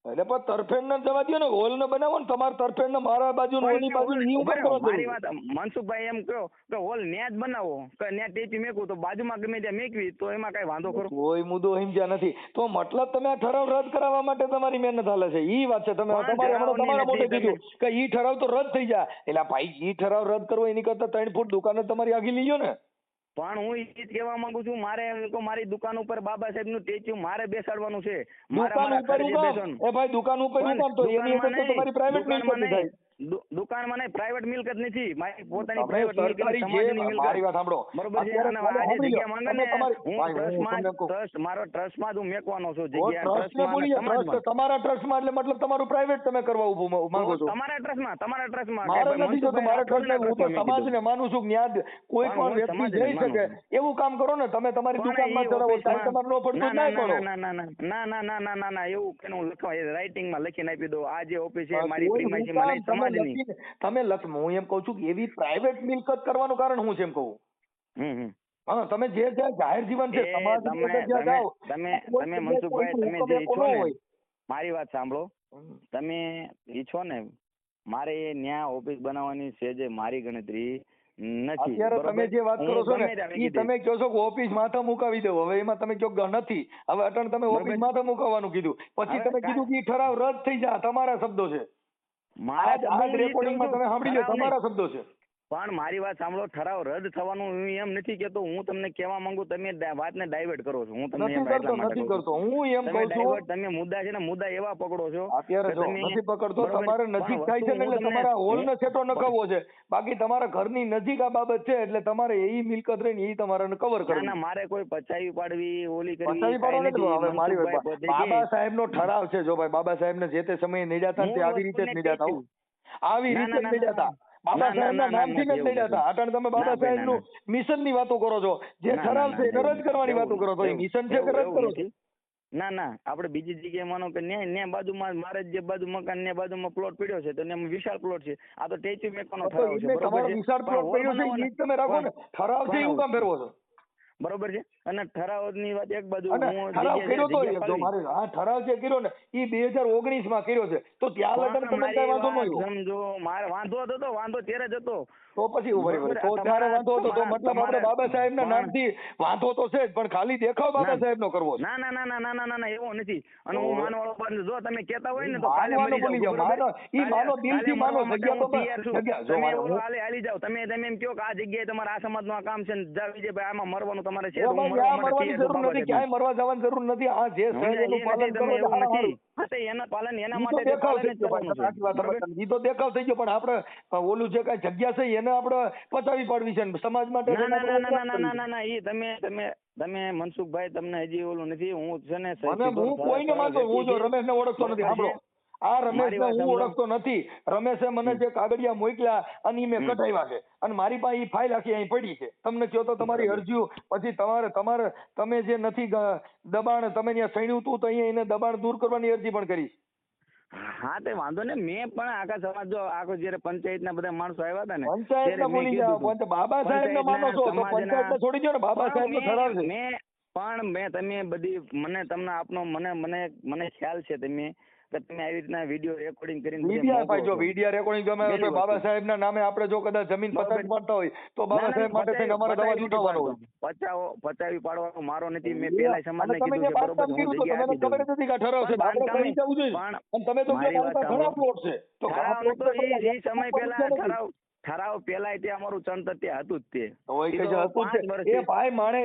એટલે પણ તરફેણ ને જવા દો ને, હોલ ને બનાવો ને તમારે તરફેણ ને મારા બાજુ ઓલી બાજુ ઈ હું કેમ કરવા મારી દઉં? વાત મનસુખભાઈ એમ કહો કે હોલ ન્યા જ બનાવો કે ન્યા ટેચી મેકવું તો બાજુમાં ગમે ત્યાં મેકવી તો એમાં કઈ વાંધો ખરો? કોઈ મુદ્દો સમજ્યા નથી. તો મતલબ તમે આ ઠરાવ રદ કરાવવા માટે તમારી મહેનત હાલે છે, ઈ વાત છે. તમે પણ તમારે હમણાં ઠરાવની તમારા મોઢે નથી, કીધું કે ઈ ઠરાવ તો રદ થઈ જાય. એટલે ભાઈ ઈ ઠરાવ રદ કરવો એની કરતા 3 ફૂટ દુકાન જ તમારી આગી લઈ ગયો ને. પણ હું એ જ કહેવા માંગુ છું મારી દુકાન ઉપર બાબા સાહેબ નું સ્ટેચ્યુ મારે બેસાડવાનું છે. દુકાન ઉપર હું કામ? એ ભાઈ દુકાન ઉપર હું કામ? તો એની અંદર તો તમારી પ્રાઇવેટ મિલકત થાય. દુકાનમાં નહીં, પ્રાઇવેટ મિલકત નથી, મારી પોતાની તમે પ્રાઇવેટ મિલકત, સરકારી સમાજની જે મિલકત. મારી વાત સાંભળો બરોબર છે. અત્યારે અને ખાલી આ જે સાંભળી લો. જગ્યા માંગે તમે ને તમારી હું ભાઈ, હું ટ્રસ્ટમાં તમને કહું. ટ્રસ્ટ મારો ટ્રસ્ટમાં જ હું મેકવાનો છું તો જગ્યા, ટ્રસ્ટને ટ્રસ્ટમાં બોલીએ, અને સમાજમાં. ટ્રસ્ટ તમારા ટ્રસ્ટમાં એટલે મતલબ તમારું પ્રાઇવેટ તમે કરવા ઊભું માંગો છો. તમારા ટ્રસ્ટમાં મારે નથી જોતું, મારા ટ્રસ્ટને હું તો મેં કીધું. સમાજને માનું છું કે ન્યા કોઈ પણ હું પણ વ્યક્તિ સમાજને જઈ માનું શકે છું. એવું કામ કરો ને. તમે તમારી પણ દુકાનમાં એ ચડાવો, ઓફિસમાં- સાહેબ તમારે ન પડતું ના પડો. ના એવું કે હું લખવા રાઇટિંગમાં લખીને આપી દઉં, આ જે ઓફિસ છે મારી કોઈ પ્રીમાઇસી હું મને કામ તમે સમાજની. લખીને- તમે હું એમ કહું છું કે એવી પ્રાઇવેટ મિલકત કરવાનું કારણ હું છે એમ કહું. હમ. હા, તમે જે જાહેર જીવન છે એ સમાજની તમે અંદર જ્યાં જાઓ, તમે મનસુખભાઈ, તમે જે ઈચ્છો ન ને, હોય. મારી વાત સાંભળો, તમે ઈચ્છો ને, મારે ન્યા ઓફિસ બનાવવાની છે જે મારી ગણતરી નથી. અત્યારે બરોબર? તમે જે વાત હું કરો છો ને ગમે ત્યાં ઈ કીધી. તમે કહો છો કે ઓફિસ માથા મુકાવી દો, હવે એમાં તમે કહો કે નથી, હવે અટણ તમે બરોબર. ઓફિસ માથા મુકાવવાનું કીધું, પછી હવે તમે કીધું કે ઈ ઠરાવ રદ થઈ જાય, તમારા શબ્દો છે. મારા આ રેકોર્ડિંગમાં તમે સાંભળી લો, ઠરાવ નહીં. તમારા શબ્દો છે. પણ મારી વાત સાંભળો, ઠરાવ રદ થવાનું હું એમ નથી કેતો, હું તમને કહેવા માંગુ, તમે વાતને ડાયવર્ટ કરો છો. હું તમને નથી એમ કરતો, એટલા માટે નથી કહું કરતો. છું. હું એમ તમે કહું છું divert, તમે મુદ્દા છે ને, મુદ્દા એવા પકડો છો અત્યારે કે જો તમે- નથી પકડતો, બરોબર. તમારે પણ નજીક વસ્તુ થાય છે ને હું એટલે તમને- તમારા હોલને સેટો નખાવવો છે, બાકી તમારા ઘરની નજીક આ બાબત છે એટલે તમારે એ મિલકત રહીને એ તમારે કવર ના કરવી. ના, મારે કોઈ પચાવી પાડવી, ઓલી કરવી, પચાવી પાડો કાંઈ ને તો હવે નથી. મારી મનસુખભાઈ વાત, પોતે બાબા કે- સાહેબ નો ઠરાવ છે. જો ભાઈ બાબા સાહેબ ને જે તે સમયે નડ્યા હતા ને તે હું આવી રીતે જ વસ્તુને નડ્યા હતા કહું. આવી ના, રીતે જ ના, ના, નડ્યા હતા. બાબા ના, સાહેબ ના ના, ના, નામથી જ એવું નડ્યા હતા. નથી. અટાણે તમે બાબા ના, ભાઈ, સાહેબ નું મિશન ની વાતો કરો છો, જે ના, ઠરાવ ના, છે એને ના, રદ કરવાની એવું વાતો કરો છો. એ એવું- મિશન છે કે રદ એવું કરો છો? નથી. ના ના, આપણે બીજી જગ્યાએ માનો કે ન્યા બાજુમાં મારે જે બાજુ મકાન ને બાજુમાં પ્લોટ પડ્યો છે તો એમાં વિશાળ પ્લોટ છે, આ તો ટેચ્યુ મેકવાનો તો ઠરાવ છે. એમને બરોબર તમારો છે? વિશાળ પણ પ્લોટ હોલ પડ્યો છે બનાવવાના- ઈ જ તમે રાખો ને. ઠરાવ છે એવું કામ ફેરવો છો? બરોબર છે. અને ઠરાવની વાત એક બાજુ અને હું ઠરાવ જગ્યા કર્યો તો જગ્યા જો ફાળવી. મારે આ ઠરાવ જે કર્યો ને એ 2019 માં કર્યો છે, તો ત્યાં લગન પણ તમને મારી કઈ વાંધો ન વાત આવ્યો. સમજો, મારે વાંધો હતો, વાંધો ત્યારે જ હતો. તો પછી ઉભા રહો. બરોબર. તો ત્યારે વાંધો હતો તો તમારા- મતલબ આપણે બાબા સાહેબ ના પણ- નામથી વાંધો તો છે જ, પણ ખાલી દેખાવ બાબા ના. સાહેબ નો કરવો છે. ના ના ના ના ના ના ના ના, એવો નથી. અને હું તો- માનવાળો પણ જો તમે કહેતા હોય ને તો કાલે માનવાનો મરી બોલી જાઉં, જાઓ, બરોબર? માનો ઈ માનો કાલે- દિલથી કાલે માનો, મરવા માટે જગ્યા હું તો તૈયાર છું. જગ્યા જો તમે મારે ઓલો હું- હાલી જાઓ, તમે એમ કહો કે આ જગ્યાએ તમારા આ સમાજનું આ કામ છે ને જાઓ વિજયભાઈ આમાં મરવાનું તમારે છે, તો ઓ હું ભાઈ, મરવા આ માટે મરવાની તૈયાર છું જરૂર બાબા નથી, સાહેબની. ક્યાંય મરવા જવાની જરૂર નથી. આ જે ના, સહેજ એનું એ પાલન નથી, કરો તમે એટલે એવું હારું. નથી. હા, તો એના પાલન એના ઈ તો માટે દેખાવ પાલન થઈ જ ગયો કરવાનું ભાઈ, સાચી વાત છે. તમે. ઈ તો દેખાવ થઈ ગયો, પણ આપણે ઓલું જે કઈ જગ્યા છે એને આપણે પચાવી પાડવી છે ને સમાજ માટે ના ના એને ના ના આપણે ના ના ના ના, એ તમે મનસુખભાઈ, તમને હજી ઓલું નથી. હું છે ને મને હું કોઈને માનતો, હું જો રમેશને ઓળખતો નથી. સાંભળો, આ રમેશને વાત હું સાંભળો. ઓળખતો નથી. રમેશે મને જે કાગળિયા મોકલ્યા અને ઈ મેં કઢાવ્યા છે અને મારી પાસે ઈ ફાઇલ આખી અહીં પડી છે. તમને કહો તો તમારી અરજીઓ પછી તમારે તમે જે નથી દબાણ તમે ત્યાં સણ્યું હતું તો અહીંયા એને દબાણ દૂર કરવાની અરજી પણ કરી. હા, તે વાંધો ને. મેં પણ આખા સમાજ જો આખો જયારે પંચાયતના બધા માણસો આવ્યા હતા ને પંચાયત ત્યારે મેં બોલી કીધું જાઓ, હતું. બાબા સાહેબ ને માનો છો તો સમાજના- પંચાયત છોડી દો ને. બાબા સાહેબ નો ઠરાવ છે. મેં તમે બધી તમને આપનો મને ખ્યાલ છે તમે કે તમે આવી રીતના વિડીયો રેકોર્ડિંગ કરીને બધે મીડિયા મોકલો ભાઈ, જો છો. મીડિયા રેકોર્ડિંગ ગમે પહેલી તો બાબા વસ્તુ. સાહેબ ના નામે આપણે જો કદાચ જમીન બરોબર. પચાવી પાડતા હોય તો બાબા સાહેબ માટે થઈને અમારે દવા ઉઠાવવાનો હોય. પચાવી પાડવાનો મારો નથી. મેં અને પેલા સમાજને તમે કીધું જે છે, બરોબર, બાંધકામ હું કર્યું તો જગ્યા તમને આપી દઉં. ખબર જ નથી કે આ ઠરાવ છે, પણ આપણે કરી જવું જોઈએ. પણ અને તમે તો મારી કહો વાત કે ઘણા પ્લોટ છે તો ઘણા ઠરાવ પ્લોટ તો તો એ સમય પહેલા ઠરાવ પહેલા તે અમારું ચંતર ત્યાં હતું જ તે. હોય કે એ જે તો હતું 5 છે. વર્ષથી. એ ભાઈ માણે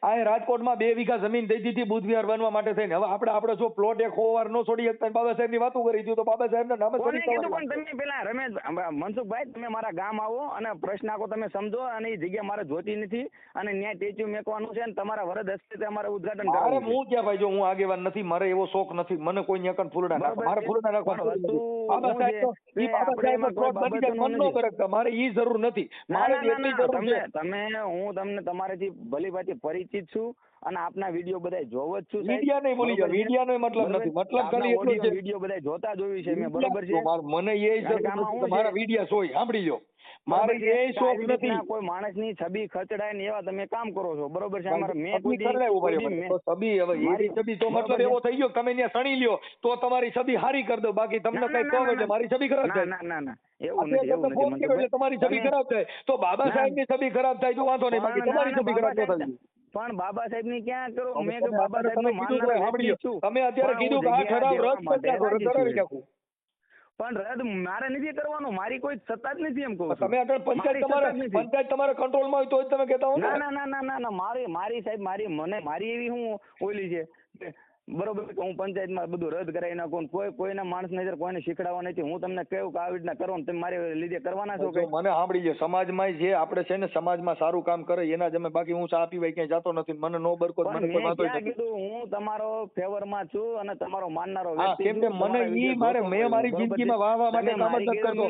આ રાજકોટમાં 2 વીઘા જમીન દઈ દીધી બુદ્ધ વિહાર બનવા માટે થઈને. હવે આપણે જો પ્લોટ એક હોવાર નો છોડી શકતા બાબા સાહેબ ની વાતો કરી દીધું તો બાબા સાહેબ ના નામે કોને કરી કીધું? દેવાની પણ તમે પેલા રમેશ મનસુખભાઈ, તમે મારા ગામ આવો અને પ્રશ્ન આખો તમે સમજો. અને એ જગ્યા મારે જોતી નથી અને ન્યાય ટેચ્યુ મેકવાનું છે અને તમારા વરદ હસ્તે અમારે ઉદ્ઘાટન મારે કરવાનું છે. હું ક્યાં ભાઈ, જો હું આગેવાન નથી, મારે એવો શોખ નથી. મને કોઈ ન્યા કન ફૂલડા નાખો, બરોબર મારે છે. ફૂલડા નાખવા પણ જરૂર નથી. વસ્તુ બાબા હું સાહેબ તો છે ઈ બાબા આપણે સાહેબ એમાં પ્લોટ કોઈ બની જાય બાબતનું મન ન નથી. કરે, મારે ઈ જરૂર નથી. ના મારે ના એટલી ના, જરૂર છે. હું તમને તમારાથી ભલીભાંતિ પરિચિત છું અને આપના વિડીયો બધા જોવો જ છું સાહેબ. મીડિયા નહીં બોલી જાઓ, બરોબર છે? મીડિયાનો મતલબ બરોબર? નથી. મતલબ આપના ખાલી એટલો છે વિડીયો બધા જોતા જોયું છે મેં, બરોબર છે? મને એ કારણ કે આમાં જરૂર નથી હું કે મારા છે? વિડિયા જોઈ સાંભળી લો. મારે બરોબર છે? એ શોખ આવી રીતના નથી. કોઈ માણસની છબી ખચડાય ને એવા તમે કામ કરો છો, બરોબર છે? અમારે મેં છબી કોઈ દી- ખરડાય ઉભા કોઈ રહ્યો દી ભાઈ. મેં- તો છબી હવે એવી મારી- છબી તો બરોબર મતલબ છે? એવો થઈ ગયો કે તમે ત્યાં સણી લ્યો તો તમારી છબી હારી કરી દો, બાકી તમને ના, કઈ ના, કહો ના, એટલે ના. મારી છબી ખરાબ ના થાય. ના ના ના, એવું અત્યારે નથી, એવું તમે ફોન નથી કર્યો એટલે તમારી છબી તમે- ખરાબ થાય તો બાબા ના. સાહેબ ની છબી ખરાબ થાય તો વાંધો નહીં, બાકી પણ તમારી ના, છબી બાબા ખરાબ ન સાહેબ- થાય. પણ બાબા સાહેબ ની ક્યાં કરો? મેં તમે કે બાબા અત્યારે સાહેબ નું તમે કીધું માનનારો તો સાંભળી વ્યક્તિ લો. છું. તમે અત્યારે પણ કીધું હું કે આ જગ્યા ઠરાવ દેવા રદ માટે કરી નાખો, રાજી કરાવી છું. નાખું. પણ રદ મારે નથી કરવાનું, મારી કોઈ સત્તા જ નથી એમ કહું છું. તમે અત્યારે મારી પંચાયત સત્તા જ નથી. તમારા કંટ્રોલમાં હોય તો જ તમે કહેતા હો ને. ના ના ના ના ના ના, મારી સાહેબ મારી એવી હું ઓલી છે કે બરોબર કે હું પંચાયતમાં બધું રદ કરાવી નાખું, કોઈના માણસને અંદર કોઈને શીખડાવવા નથી. હું તમને કહું કે આવી રીતના કરો ને તમે મારી લીધે કરવાના છો જો કે? મને સાંભળી લે, સમાજમાં જે આપણે છે ને સમાજમાં સારું કામ કરે એના જ અમે, બાકી હું ચા પીવાય ક્યાંય જતો નથી. મને નો બરકો પણ મને કોઈ મેં વાંધો ક્યાં નથી. કીધું હું તમારો ફેવરમાં છું અને તમારો માનનારો હા, વ્યક્તિ કેમ કે છું. મને તમારા ઈ વિશે મારે જોતો મેં હોય, મારી બરોબર છે? જિંદગીમાં વાહવા માટે તમે કામ જ મારી નથી કરતો.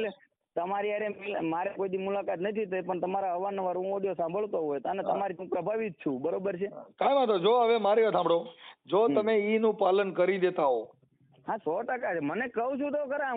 તમારી હારે મારે કોઈ દી મુલાકાત નથી થઈ, પણ તમારા અવારનવાર હું ઓડિયો સાંભળતો હોય અને તમારી હું પ્રભાવિત છું, બરોબર છે? કાંઈ વાંધો. જો હવે મારી વાત સાંભળો, જો તમે ઈ નું પાલન કરી દેતા હો. હા, 100% છે. મને કહું છું તો ખરા,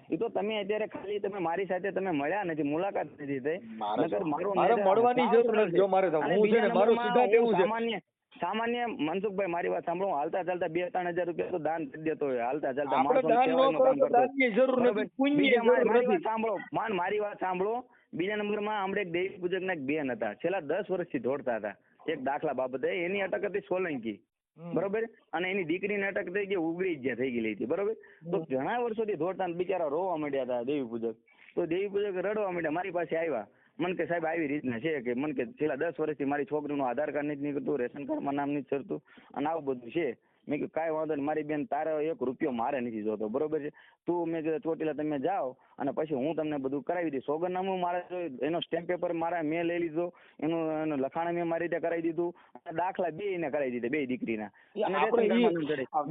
એ તો તમે અત્યારે ખાલી તમે મારી સાથે તમે મળ્યા નથી, મુલાકાત નથી થઈ. નકર મારું મારે નેચર મળવાની સાવ જરૂર સરળ નથી. છે. જો મારે અને હું છે ને બીજા મારો નંબરમાં સિદ્ધાંત એવું હું છે. સામાન્ય મનસુખભાઈ, મારી વાત સાંભળો, હાલતા ચાલતા 2-3 હજાર રૂપિયા તો દાન કરી દેતો હોય, હાલતા ચાલતા આપણે માણસોની દાન ન સેવાનું કરો કામ તો કરતો હોય. દાનની જરૂર બરોબર? નથી, પુણ્યની બીજા જરૂર મારી નથી. વાત સાંભળો, મારી વાત સાંભળો. બીજા નંબરમાં હમણાં એક દેવી પૂજકના એક બેન હતા, છેલ્લા 10 વર્ષથી દોડતા હતા એક દાખલા બાબતે. એની અટક હતી સોલંકી, બરોબર, અને એની દીકરીની અટક થઈ ગઈ ઉગરી જ થઈ ગયેલી હતી, બરોબર. તો ઘણા વર્ષોથી દોડતા બિચારા રોવા માંડ્યા હતા દેવી પૂજક. તો દેવી પૂજક રડવા માંડ્યા, મારી પાસે આવ્યા. મને કે સાહેબ આવી રીતના છે કે મને કે છેલ્લા 10 વર્ષથી મારી છોકરીનું આધાર કાર્ડ નથી નીકળતું, રેશન કાર્ડમાં નામ નથી ચડતું અને આવું બધું છે. મેં કીધું કાંઈ વાંધો નહીં મારી બેન, તારે 1 રૂપિયો મારે નથી જોતો, બરોબર છે? તું મેં કીધું ચોટીલા તમે જાઓ અને પછી હું તમને બધું કરાવી દઈશ. સોગંદનામું મારે એનો સ્ટેમ્પ પેપર મેં લઈ લીધો, એનું લખાણ મેં મારી રીતે કરાવી દીધું અને દાખલા 2 એને કરાવી દીધા, 2 દીકરીના. અને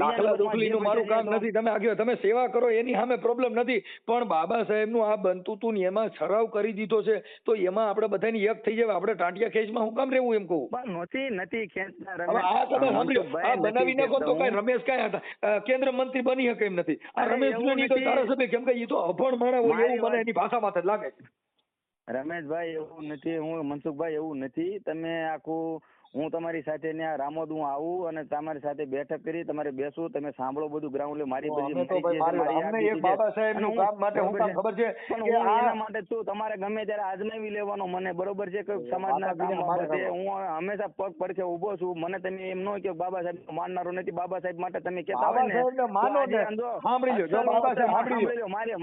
દાખલા દુખલીનું મારું કામ નથી. તમે આગળ તમે સેવા કરો એની સામે પ્રોબ્લેમ નથી, પણ બાબા સાહેબનું આ બનતું તું ને એમાં ઠરાવ કરી દીધો છે તો એમાં આપણે બધાની એક થઈ જાય. આપણે ટાંટિયા ખેંચમાં હું કામ રહેવું એમ કહું? નથી ખેંચતા. હવે આ તમે સાંભળ્યો, આ બનાવી નાખો તો કઈ રમેશ કઈ હતા કેન્દ્ર મંત્રી બની શકે એમ નથી. આ રમેશ નહીં તો ધારાસભ્ય, કેમ કે એ તો અભણ માણસ હોય એવું મને એની ભાષામાં જ લાગે છે. રમેશભાઈ એવું નથી, હું મનસુખભાઈ એવું નથી. તમે આખું હું તમારી સાથે ત્યાં રામોદ હું આવું અને તમારી સાથે બેઠક કરી, તમારે બેસું, તમે સાંભળો બધું ગ્રાઉન્ડ મારી બાબા સાહેબનું કામ માટે હું કામ ખબર છે કે એના માટે શું તમારે ગમે ત્યારે આજમાવી લેવાનો મને, બરોબર છે? કે સમાજના કામ બાબતે હું હંમેશા પગ પડખે ઉભો છું. મને તમે એમ ન કહો બાબા સાહેબ માનનારો નથી. બાબા સાહેબ માટે તમે કહેતા હોય ને,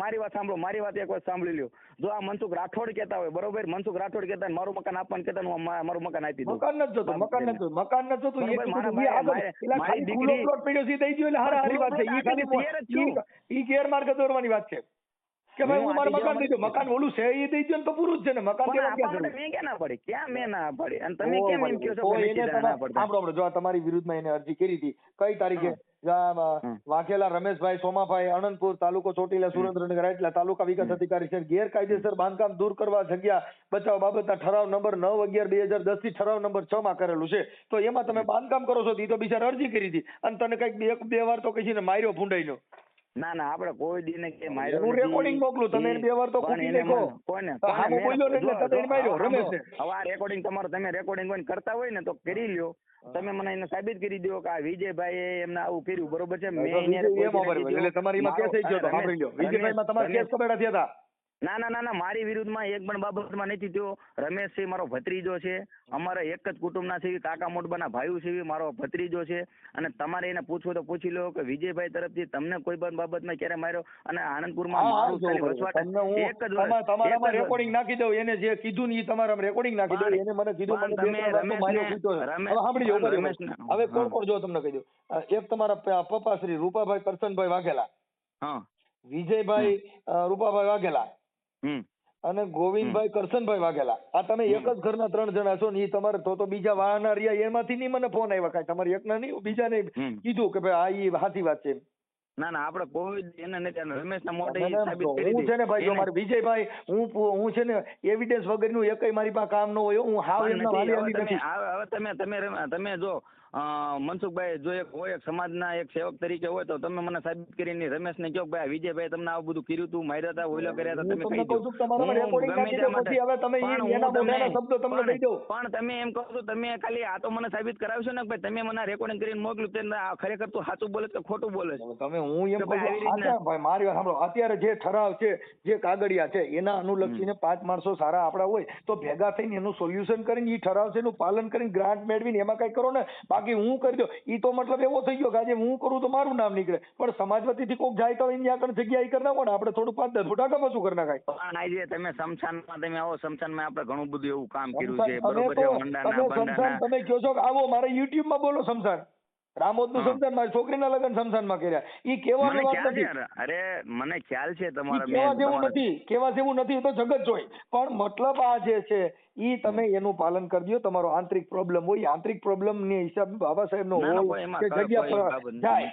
મારી વાત સાંભળો, મારી વાત એક વાત સાંભળી લ્યો. જો આ મનસુખ રાઠોડ કહેતા હોય, બરોબર, મનસુખ રાઠોડ કહેતા મારું મકાન આપવાનું કહેતા હું મારું મકાન આપી દઉં. મકાન નતું મારી દીકરી પ્લોટ પડ્યો છે દઈ દો એટલે હારી વાત છે. ઈ ગેરમાર્ગે દોરવાની વાત છે કે ભાઈ હું મારું મકાન દઈ દઉં. મકાન ઓલું છે એ દઈ દો ને તો પૂરું જ છે ને. મકાન દેવા ક્યાં મેં ક્યાં ના પડી, ક્યાં મેં ના પડી અને તમે કેમ એમ કહો છો કે નથી ના પડતા? સાંભળો, જો તમારી વિરુદ્ધમાં એને અરજી કરી હતી કઈ તારીખે? વાઘેલા રમેશભાઈ સોમાભાઈ, આણંદપુર, તાલુકો ચોટીલા, સુરેન્દ્રનગર, એટલા તાલુકા વિકાસ અધિકારી છે. ગેરકાયદેસર બાંધકામ દૂર કરવા જગ્યા બચાવ બાબતના ઠરાવ નંબર 9/11/2010 થી ઠરાવ નંબર 6 માં કરેલું છે. તો એમાં તમે બાંધકામ કરો છો એ તો બિચારા અરજી કરી હતી અને તને કઈક 1-2 વાર તો કઈ ને માર્યો ભૂંડાઈનો. ના આપણે કોઈ દીને કે માર્યો હું રેકોર્ડિંગ મોકલું, તમે 2 વાર તો કૂકી નાખો. કોને હું બોલ્યો ને એટલે તમે માર્યો રમેશ. હવે આ રેકોર્ડિંગ તમારો તમે રેકોર્ડિંગ કોઈ કરતા હોય ને તો કરી લ્યો. તમે મને એને સાબિત કરી દો કે આ વિજયભાઈ એમને આવું કર્યું, બરોબર છે? મેં એટલે તમારી એમાં કેસ થઈ ગયો તો સાંભળી લ્યો. વિજયભાઈમાં તમારા કેસ કબેડા થયા હતા? ના મારી વિરુદ્ધમાં એક પણ બાબતમાં નથી થયો. રમેશ છે મારો ભત્રીજો છે, અમારા એક જ કુટુંબના છે, કાકા મોટબાના ભાઈઓ છે, મારો ભત્રીજો છે. અને તમારે એને પૂછવું તો પૂછી લો કે વિજયભાઈ તરફથી તમને કોઈ પણ બાબતમાં ક્યારે માર્યો? અને આનંદપુરમાં મારું ખાલી વસવાટ એક જ તમારામાં રેકોર્ડિંગ નાખી દઉં. એને જે કીધું ને એ તમારા રેકોર્ડિંગ નાખી દઉં. એને મને કીધું સાંભળી લો. હવે કોણ કોણ જો તમને કહી દઉં. એક તમારા પપ્પા શ્રી રૂપાભાઈ કરશનભાઈ વાઘેલા, વિજયભાઈ રૂપાભાઈ વાઘેલા અને ગોવિંદભાઈ કરશનભાઈ વાઘેલા. આ તમે એક જ ઘરના 3 જણા છો ને એ તમારે તો બીજા વાહના રહ્યા એમાંથી નહીં મને ફોન આવ્યા કાંઈ તમારે એકના નહીં બીજાને કીધું કે ભાઈ આ સાચી વાત છે? ના આપણે કોઈ એને નથી. રમેશના મોઢે હું છે ને ભાઈ, જો મારે વિજયભાઈ હું છે ને એવિડન્સ વગરનું એકય મારી પાસે કામ ન હોય. હું હાવ એમના વાલી નથી. હવે તમે જો મનસુખભાઈ જો એક હોય સમાજના એક સેવક તરીકે હોય તો તમે મને સાબિત કરીને રમેશને કહો ભાઈ વિજયભાઈ તમને આવું બધું કર્યું તું, માર્યા હતા, ઓઈલો કર્યા હતા, તમે કહી દો. પણ તમે એમ કહો છો તમે ખાલી આ તો મને સાબિત કરાવશો ને ભાઈ તમે મને રેકોર્ડિંગ કરીને મોકલ્યું ખરેખર તું સાચું બોલે કે ખોટું બોલે? તમે હું એમ ભાઈ મારી વાત સાંભળો. અત્યારે જે ઠરાવ છે, જે કાગળિયા છે એના અનુલક્ષીને 5 માણસો સારા આપડા હોય તો ભેગા થઈને એનું સોલ્યુશન કરીને એ ઠરાવ છે એનું પાલન કરીને ગ્રાન્ટ મેળવીને એમાં કઈ કરો ને. બાકી હું કરી દો ઈ તો મતલબ એવો થઈ ગયો કે આજે હું કરું તો મારું નામ નીકળે, પણ સમાજવતીથી કોઈક જાય તો એની આગળ જગ્યા ઈ કરી નાખો ને. આપણે થોડું 5-10 ફૂટ આગળ પાછું કરી નાખાય. તમે શમશાનમાં તમે આવો, શમશાનમાં આપણે ઘણું બધું એવું કામ કર્યું છે, બરોબર છે? તમે કહો છો કે આવો મારે યુટ્યુબ માં બોલો શમશાન. રામોદનું હા. સ્મશાન મારી છોકરીના લગ્ન સ્મશાનમાં કર્યા. ઈ કહેવાની મને વાત ખ્યાલ નથી. છે અરે મને ખ્યાલ છે ઈ તમારા કેવા જેવું તમારા- નથી, કેવા જેવું નથી, એ તો જગત જોઈ. પણ મતલબ આ જે છે ઈ તમે એનું પાલન કરજો. તમારો આંતરિક પ્રોબ્લેમ હોય, આંતરિક પ્રોબ્લેમ ની હિસાબે બાબા સાહેબ નો ના ના હોલ કોઈ એમાં કે કોઈ જગ્યા પર બાબત નથી. જાય.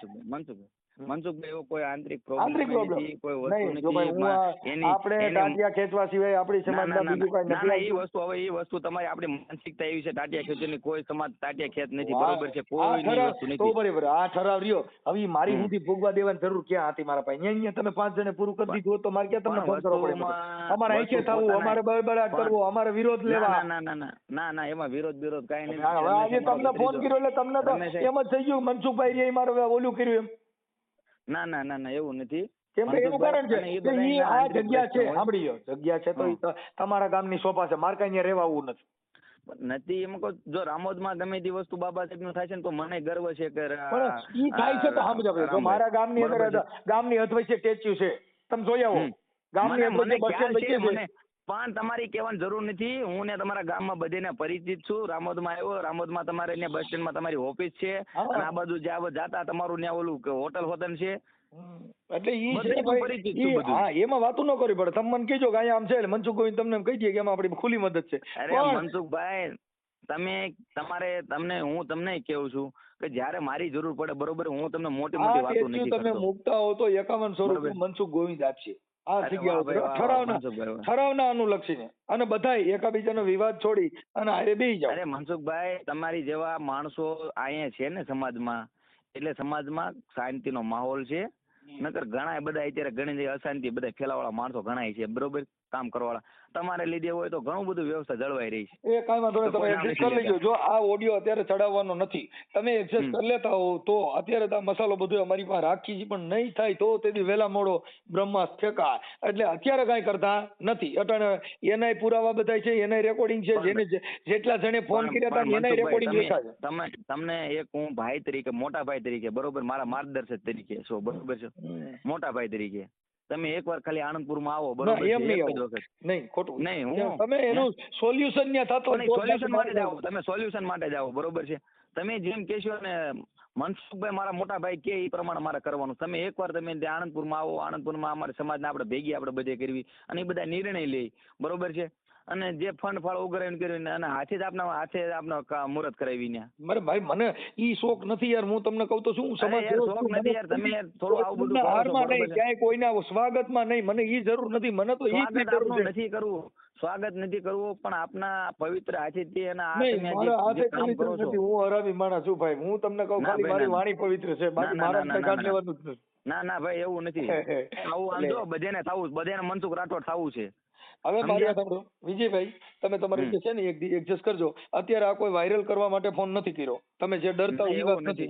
મનસુખભાઈ એવો કોઈ આંતરિક આંતરિક પ્રોબ્લેમ પ્રોબ્લેમ નથી, કોઈ વસ્તુ નહીં. જો ભાઈ હું નથી. આપણે ટાંટિયા ખેંચવા સિવાય આપણી સમાજમાં બીજું કઈ ના નથી એ આવતું. વસ્તુ હવે એ વસ્તુ તમારી આપણી માનસિકતા એવી છે ટાટિયા ખેંચવાની, કોઈ સમાજ ટાટિયા ખેંચ નથી, આ- બરોબર છે, આ કોઈ ઠરાવ વસ્તુ તો નથી. બરાબર, આ ઠરાવ રહ્યો. હવે ઈ મારી હમ. સુધી ભોગવા દેવાની જરૂર ક્યાં હતી મારા પાસે? અહીંયા તમે 5 જણે પૂરું કરી દીધું હોત તો મારે ક્યાં તમને પણ ફોન કરવો પડે? વસ્તુમાં- અમારે આંખે વસ્તુ થવું, પોતાના- અમારે બળબડાટ પણ- કરવો, અમારે વિરોધ લેવા. ના એમાં વિરોધ કાંઈ હવે આજે તમને ફોન કર્યો એટલે તમને તો રમેશ એમ જ થઈ ગયું મનસુખભાઈ રે મારે ઓલું કર્યું એમ. ના એવું નથી. કેમ કે એનું કારણ છે અને એ કે ઈ બધાયના આ આંતરિક જગ્યા છે, પ્રશ્નો હોય. સાંભળી લો, જગ્યા છે તો ઈ તો તમારા ગામની સોફા છે, મારે કઈ રહેવા આવું નથી. નથી એમ કહું, જો રામોદમાં ગમે તે વસ્તુ બાબા સાહેબ નું થાય છે ને તો મને ગર્વ છે કે પણ ઈ થાય છે તો સમજો. જો મારા ગામની અંદર બરોબર છે. ગામની અધવચ્ચે સ્ટેચ્યુ છે, તમે જોઈ આવો. હમ. ગામની મને અધવચ્ચે બસ ખ્યાલ સ્ટેન્ડ છે, વચ્ચે છે. મને પણ તમારી કહેવાની જરૂર નથી. હું ને તમારા ગામમાં બધેને પરિચિત છું. રામોદમાં આવ્યો, રામોદમાં તમારે ત્યાં બસ સ્ટેન્ડમાં તમારી ઓફિસ છે, હા. અને આ બાજુ જ્યાં જાતા તમારું ત્યાં ઓલું હોટલ છે. એટલે ઈ બધે છે હું ભાઈ, પરિચિત છું ઈ બધું. હા, એમાં વાતું ન કરવી પડે. તમે મને કહેજો કે અહીંયા આમ છે, એટલે મનસુખ ગોવિંદ તમને એમ કહી દઈએ કે એમાં આપણી ખુલ્લી મદદ છે. અરે પણ મનસુખભાઈ, હું તમને કેવું છું કે જ્યારે મારી જરૂર પડે, બરોબર, હું તમને મોટી આ મોટી વાતો સ્ટેચ્યુ નથી તમે કરતો. મૂકતા હો તો 5100 બરોબર. રૂપિયા મનસુખ ગોવિંદ આપશે. આ અરે જગ્યા વાહ ભાઈ, ઉપર વાહ, ઠરાવના મનસુખભાઈ, વાહ. ઠરાવના અનુલક્ષીને, અને બધાય એકાબીજાનો વિવાદ છોડી અને હારે બેસી જાઓ. અરે મનસુખભાઈ, તમારી જેવા માણસો અહીંયા છે ને સમાજમાં, એટલે સમાજમાં શાંતિનો માહોલ છે. નકર ઘણા બધા અત્યારે ઘણી અશાંતિ બધા ફેલાવાળા માણસો ઘણા છે, બરોબર, કામ કરવાવાળા. તમારે લીધે હોય તો ઘણું બધું વ્યવસ્થા જળવાઈ રહી છે. એ કાંઈ વાંધો નહીં, તો તમે કોઈ નામ એડજસ્ટ નથી કરી લેજો. લેતા. જો આ ઓડિયો અત્યારે ચડાવવાનો નથી, તમે એડજસ્ટ કરી લેતા હો તો અત્યારે તો આ મસાલો બધો અમારી પાસે રાખી છે, પણ નહીં થાય તો તેથી વહેલા મોડો બ્રહ્માસ્ત્ર ફેંકા. એટલે અત્યારે કાંઈ કરતા નથી. અટાણે એનાય પુરાવા બધા છે, એનાય રેકોર્ડિંગ છે, જેને જેટલા જણે ફોન કર્યા હતા એનાય રેકોર્ડિંગ લખા છે. તમને એક હું ભાઈ તરીકે, મોટા ભાઈ તરીકે, બરોબર, મારા માર્ગદર્શક તરીકે છો, બરોબર છે, મોટા ભાઈ તરીકે તમે એકવાર ખાલી આણંદપુરમાં આવો, બરોબર છે, એમ નહીં એક જ આવું. વખત. નહીં, ખોટું. નહીં, હું તમે એનું સોલ્યુશન ત્યાં થતો હોય તો સોલ્યુશન માટે જ જાઓ, તમે સોલ્યુશન માટે જાઓ, બરોબર છે. તમે જેમ કહેશો ને મનસુખભાઈ મારા મોટા ભાઈ કે એ પ્રમાણે મારે કરવાનું. તમે એકવાર તમે ત્યાં આણંદપુરમાં આવો, આણંદપુરમાં અમારા સમાજને આપણે ભેગી આપણે બધે કરવી, અને એ બધા નિર્ણય લે, બરોબર છે, અને જે ફંડ ફાળ ઉઘરાવીને કર્યું અને હાથે જ આપણા મુહૂર્ત કરાવીને. મારે ભાઈ મને ઈ શોખ નથી યાર. હું તમને કહું તો શું, સમાજ અરે યાર, શોખ નથી યાર. તમે યાર થોડું આવું બધું કરો છો, હારમાં બરોબર નહીં, છે. ક્યાંય કોઈના સ્વાગતમાં નહીં, મને ઈ જરૂર નથી. મને તો ઈ જ સ્વાગત જરૂર આપનું છે. નથી કરવું, સ્વાગત નથી કરવું, પણ આપના પવિત્ર હાથેથી અને આ નહીં, તમે મારા જે હાથે કામ પવિત્ર કરો છો. નથી. હું હરામી માણસ છું ભાઈ. હું તમને કહું ના ખાલી ભાઈ, મારી ના. વાણી પવિત્ર છે, બાકી ના, મારા ના, કઈ ના, કાઢ ના. લેવાનું જ નથી. ના ભાઈ, એવું નથી. આવું આમ જો બધાને થવું, બધાને મનસુખ રાઠોડ થવું છે. હવે મારી સમજ્યા? વાત સાંભળો વિજયભાઈ, તમે તમારી રીતે છે ને એક એડજસ્ટ કરજો. અત્યારે આ કોઈ વાયરલ કરવા માટે ફોન નથી કર્યો. તમે જે ડરતા હો એ વાત એવું નથી.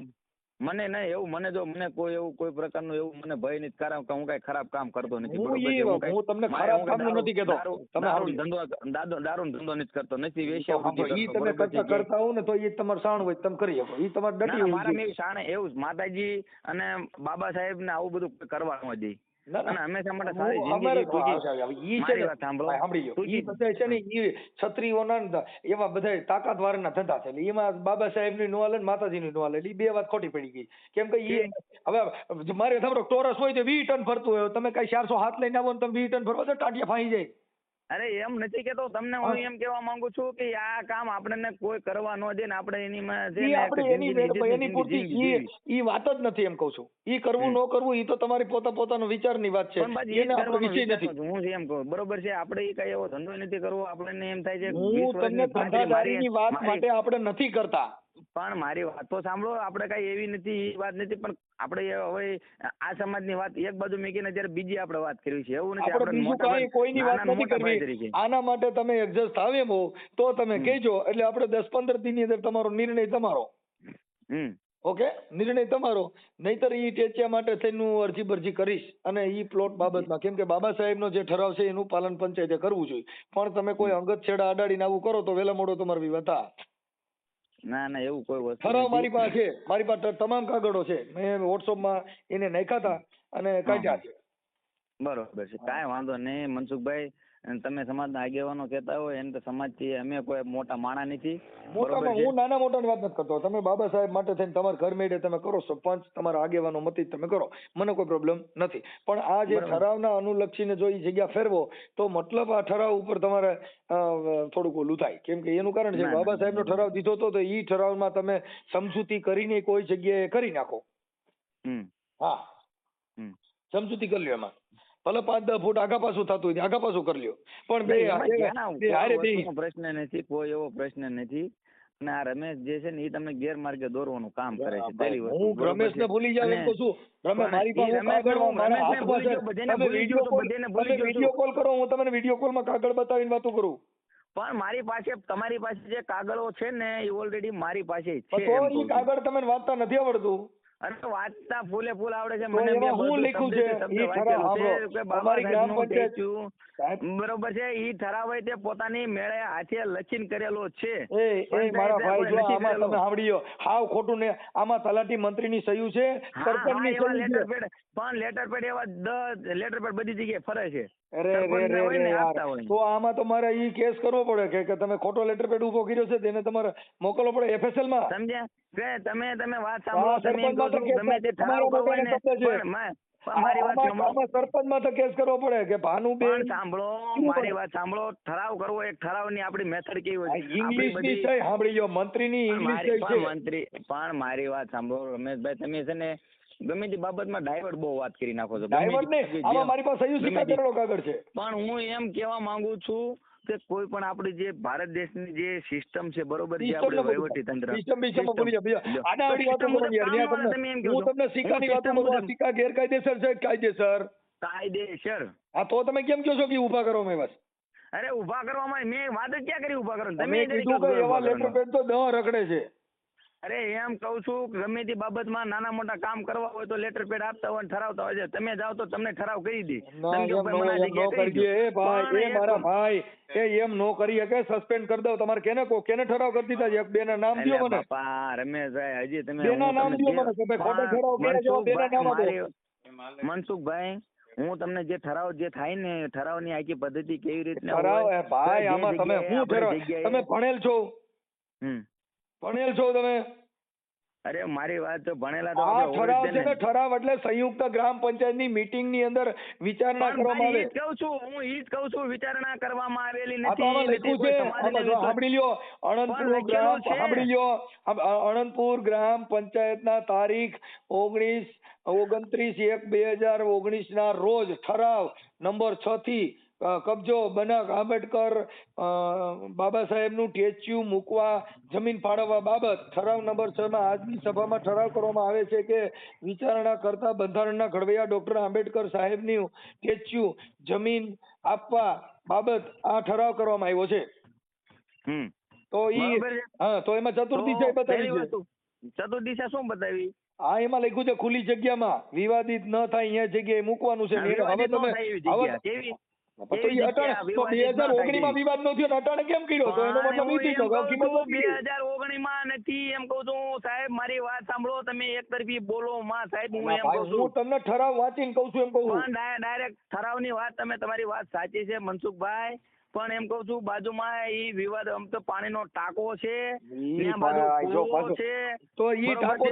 મને નહીં એવું, મને કોઈ એવું કોઈ પ્રકારનું એવું મને ભય નથી, કારણ કે હું કઈ ખરાબ કામ કરતો નથી, હું બરોબર છે. ઈ હું હું તમને ખરાબ કામનું નથી કહેતો. તમે સાંભળો. દારૂનો ધંધો નથી કરતો, નથી ઈ વેશ્યાવૃત્તિ તમે કરતો, બરોબર છે. કરતા હો ને તો એ તમારું શાણ હોય, તમે કરી શકો. ઈ તમારે ના, ડટી મારા હોય. મેં શાણે એવું માતાજી અને બાબા સાહેબ ને આવું બધું કરવાનું દે, ના, ના. અને હંમેશા માટે સારી અમારે જિંદગી ટૂંકી. ઈ છે મારી ને, વાત સાંભળો. ભાઈ સાંભળી લો. ઈ ટૂંકી. બધા છે ને ઈ છત્રીઓના ને એવા બધા તાકાતવારના ધંધા છે. એટલે એમાં બાબા સાહેબની નો હાલે ને માતાજીની નો હાલે. એટલે ઈ બે વાત ખોટી પડી ગઈ. કેમ કે ઈ હવે મારે સાંભળો, ટોરસ હોય તો 20 ટન ફરતું હોય, તમે કઈ 400 હાથ લઈને આવો ને તમે 20 ટન ફરવા તો ટાટિયા ફાઈ જાય. અરે એમ નથી કેતો તમને, હું એમ કેવા માંગુ છું કે આ કામ આપણને કોઈ કરવા ન દે ને આપણે એની માં છે ઈ ને એક આપણે એની જિંદગી એની પૂરતી જીવી. ઈ વાત જ નથી એમ કહું છું. ઈ કરવું ન કરવું ઈ તો તમારી પોતાનો વિચારની વાત છે. પણ બાજી એ જ એને આપણો કરવાનો વિષય વિચાર નથી. છું. હું એમ કહું, બરોબર છે, આપણે ઈ કઈ એવો ધંધો નથી કરવો. આપણને એમ થાય છે કે હું 20 તમને વર્ષની પાતળી ધંધાદારીની વાત મારી- માટે આપણે નથી કરતા. પણ મારી વાત તો સાંભળો, આપણે કઈ એવી નથી, એ વાત નથી, પણ આપણે હવે આ સમાજની વાત એક બાજુ મૂકીને જ્યારે બીજી આપણે વાત કરવી છે, એવું નથી. આપણે આપણે બીજું મોટા કાંઈ કોઈની વાત નાના નથી મોટા ભાઈ કરવી. તરીકે. આના માટે તમે એડજસ્ટ આવે હો તો તમે કહેજો. એટલે આપણે 10-15 દિનની અંદર તમારો નિર્ણય તમારો. હમ ઓકે, નિર્ણય તમારો. નહીતર ઈ ટેચ્યા માટે થઈને હું અરજી બરજી કરીશ, અને ઈ પ્લોટ બાબતમાં, કેમ કે બાબા સાહેબનો જે ઠરાવ છે એનું પાલન પંચાયતે કરવું જોઈએ. પણ તમે કોઈ અંગત છેડા અડાડીને આવું કરો તો વહેલા મોડો તમારો વિવાદ થાય. ના એવું કોઈ વસ્તુ ઠરાવ નથી. મારી પાસે છે, મારી પાસે તમામ કાગળો છે. મેં વોટ્સઅપમાં એને નાખ્યા હતા અને કાઢ્યા છે. બરોબર છે, કાંઈ વાંધો નહીં મનસુખભાઈ. અને તમે સમાજના આગેવાનો કહેતા હોય એને તો સમાજથી અમે કોઈ મોટા માણા નથી, બરોબર મોટામાં છે? હું નાના મોટાની વાત નથી કરતો. તમે બાબા સાહેબ માટે થઈને તમારા ઘર મેળે તમે કરો, સરપંચ તમારા આગેવાનો મતી તમે કરો, મને કોઈ પ્રોબ્લેમ નથી. પણ આ જે બરાબર. ઠરાવના અનુલક્ષીને જો એ જગ્યા ફેરવો તો મતલબ આ ઠરાવ ઉપર તમારે થોડુંક ઓલું થાય. કેમ કે એનું કારણ છે ના, બાબા ના, સાહેબનો ના. ઠરાવ દીધો હતો તો એ ઠરાવમાં તમે સમજૂતી કરીને કોઈ જગ્યાએ કરી નાખો. હમ હા, હમ. સમજૂતી કરી લ્યો એમાં. ભલે 5-10 ફૂટ આગા પાછું થતું હોય આગા પાછું કરી લ્યો, પણ બે એમાં ક્યાં બે હારે કોઈ બે. વસ્તુનો પ્રશ્ન નથી, કોઈ એવો પ્રશ્ન નથી. અને આ રમેશ જે છે ને એ તમને ગેરમાર્ગે દોરવાનું કામ કરે છે, પહેલી વસ્તુ, હું બરોબર રમેશને છે? ભૂલી જાવ એમ અને તો શું રમેશ, પણ મારી પાસે ઈ હું કાગળમાં મારા રમેશને હાથમાં ભૂલી છે. ગયો, બધાને તમે ભૂલી ગયો વિડીયો તો કોલ બધાને ભૂલી ગયો વિડીયો છું. કોલ કરો, હું તમને વિડીયો કોલમાં કાગળ બતાવીને વાતો કરું. પણ મારી પાસે, તમારી પાસે જે કાગળો છે ને એ ઓલરેડી મારી પાસે છે. પણ તો એમ ઈ કહું છું. કાગળ તમને વાંચતા નથી આવડતું. અરે વાંચતા ફૂલે ફૂલ આવડે છે તો મને. એમાં મેં હું બધું લખ્યું શબ્દે છે? શબ્દ ઈ ઠરાવ વાંચેલું છે સાંભળો, કે બાબા અમારી ગ્રામ સાહેબનું પંચાયત ટેચ્યુ, સાહેબ, બરોબર છે, ઈ ઠરાવ હોય તે પોતાની મેળે હાથે લખીને કરેલો છે. એ મારા ભાઈ જો આમાં તમે સાંભળ્યો, હાવ ખોટું ને. આમાં તલાટી મંત્રીની સહી છે, સરપંચની સહી છે. લેટર પેડ, પણ લેટર પેડ એવા 10 લેટર પેડ બધી જગ્યાએ ફરે છે. અરે સરપંચને રે હોય રે ને યાર, આપતા હોય. તો આમાં તો મારે ઈ કેસ કરવો પડે કે તમે ખોટો લેટર પેડ ઉભો કર્યો છે તેને તમારે મોકલવો પડે FSL માં. સમજ્યા? કે તમે વાત સાંભળો, હા, તમે એમ કહો છો સરપંચમાં તો ગમે તે ઠરાવ કરવો હોય ને, તમારા પણ મારી વાત સાંભળો. આમાં સરપંચમાં તો કેસ કરવો પડે કે ભાનુબેન. પણ સાંભળો, મારી વાત સાંભળો. ઠરાવ કરવો, એક ઠરાવની આપણી મેથડ કેવી હોય છે? ઇંગ્લિશ ની આપણી સહી સાંભળી લો, મંત્રીની ઇંગ્લિશ સહી છે. પણ મારી વાત સાંભળો રમેશભાઈ, તમે છે ને ગમે તે બાબતમાં ડાયવર્ટ બહુ વાત કરી નાખો છો. ડાયવર્ટ નહીં, આમાં મારી પાસે સહી સિક્કા કરેલો કાગળ છે. પણ હું એમ કહેવા માંગુ છું કે કોઈ પણ આપણી જે ભારત દેશની જે સિસ્ટમ છે, બરોબર છે, આપણે વહીવટી તંત્ર, સિસ્ટમ ભૂલી જાઓ. આના આવડી વાતો કરો ને યાર. હું તમને સિક્કાની વાતો કરું, આ સિક્કા ગેરકાયદેસર છે કાયદેસર? કાયદેસર. હા, તો તમે કેમ કહો છો કે ઊભા કરો મેં બસ? અરે ઉભા કરવામાં મેં વાત જ ક્યાં કરી ઉભા કરો? તમે કીધું કે એવા લેટર પેડ તો 10 રખડે છે. અરે એમ કહું છું કે ગમે તે બાબતમાં નાના મોટા કામ કરવા હોય તો લેટર પેડ આપતા હોય, ઠરાવતા હોય છે. તમે જાઓ તો તમને ઠરાવ કરી દી. ના, એમ નો કરીએ. એ ભાઈ, એ મારા ભાઈ, એ એમ નો કરી શકે. સસ્પેન્ડ કરી દો. તમારે કેને ઠરાવ કરી દીધા છે? એક બે ના નામ દો મને. બાપા રમેશભાઈ, હજી તમે બે ના નામ દો મને કે ભાઈ ખોટા ઠરાવ કર્યા છે, બે ના નામ આપો. મનસુખભાઈ, હું તમને જે ઠરાવ જે થાય ને ઠરાવની આખી પદ્ધતિ કેવી રીતના ઠરાવ હોય, ભાઈ, તો જે આમાં તમે જગ્યાએ શું ઠરાવ? આપણી જગ્યાએ- તમે ભણેલ છો? ભણેલ છો તમે? અરે મારી વાત તો ભણેલા તો આ આપણે હોય ઠરાવ જ છે ને. ને, ઠરાવ એટલે સંયુક્ત ગ્રામ પંચાયતની મીટિંગ ની અંદર વિચારણા પણ કરવામાં ભાઈ, આવે. હું ઈ જ કહું છું, વિચારણા કરવામાં આવેલી આ તો આમાં નથી. લખ્યું કોઈ છે, સમાજને આમાં જો સાંભળી લ્યો, અણંદપુર લખેલું ગ્રામ, છે. સાંભળી લ્યો, અણંદપુર ગ્રામ પંચાયતના તારીખ 29/1/2019 ના રોજ ઠરાવ નંબર 6 થી કબજો બનાક આંબેડકર બાબા સાહેબનું ટેચ્યુ મૂકવા જમીન ફાળવવા બાબત ઠરાવ નંબર 6 માં આજની સભામાં ઠરાવ કરવામાં આવે છે કે વિચારણા કરતા બંધારણના ઘડવૈયા ડોક્ટર આંબેડકર સાહેબનું ટેચ્યુ જમીન આપવા બાબત આ ઠરાવ કરવામાં આવ્યો છે. તો બરોબર છે. હા, તો એમાં ચતુર્દિશા બતાવી છે. ચતુર્દિશા શું બતાવી? હા, એમાં લખ્યું છે ખુલ્લી જગ્યામાં વિવાદિત ન થાય અહીંયા જગ્યાએ મૂકવાનું છે. હવે તમે કેવી? તો એ અટાણે તો 2019 માં વિવાદ નો થયો ને અટાણે કેમ કર્યો? તો એનો મતલબ એ થઈ ગયો કે 2019 માં નથી એમ કહું છું. સાહેબ મારી વાત સાંભળો, તમે એક તરફી બોલો માં સાહેબ. હું એમ કહું છું, હું તમને ઠરાવ વાંચીને કહું છું, એમ કહું છું. પણ ડાયરેક્ટ ઠરાવની વાત, તમે તમારી વાત સાચી છે મનસુખભાઈ, પણ એમ કહું છું બાજુમાં ઈ વિવાદ આમ તો પાણીનો ટાંકો છે, ત્યાં બાજુ કૂવો છે. તો ઈ ટાંકો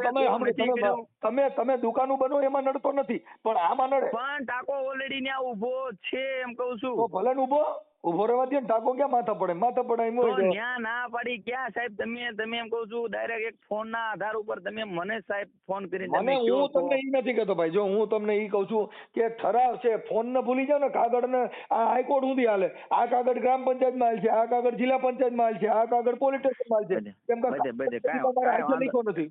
તમે દુકાનો બનો એમાં નડતો નથી, પણ આમાં નડે. પણ ટાંકો ઓલરેડી ત્યાં ઉભો છે એમ કહું છું. તો ભલે ને ઉભો રહેવા દે ને. ટાંકો ક્યાં માથા પડે એમ હોય. ત્યાં ના પાડી ક્યાં સાહેબ? તમે એમ કહું છું ડાયરેક્ટ એક ફોન ના આધાર ઉપર તમે મને સાહેબ ફોન કરીને મને હું તમને ઈ નથી કહેતો ભાઈ. જો હું તમને ઈ કહું છું કે ઠરાવ છે, ફોન ને ભૂલી જાવ ને, કાગળ ને આ હાઈકોર્ટ સુધી હાલે, આ કાગળ ગ્રામ પંચાયત માં હાલ છે, આ કાગળ જિલ્લા પંચાયત માં હાલ છે, આ કાગળ પોલીસ સ્ટેશન માં હાલ છે. કેમ કે લખ્યો નથી.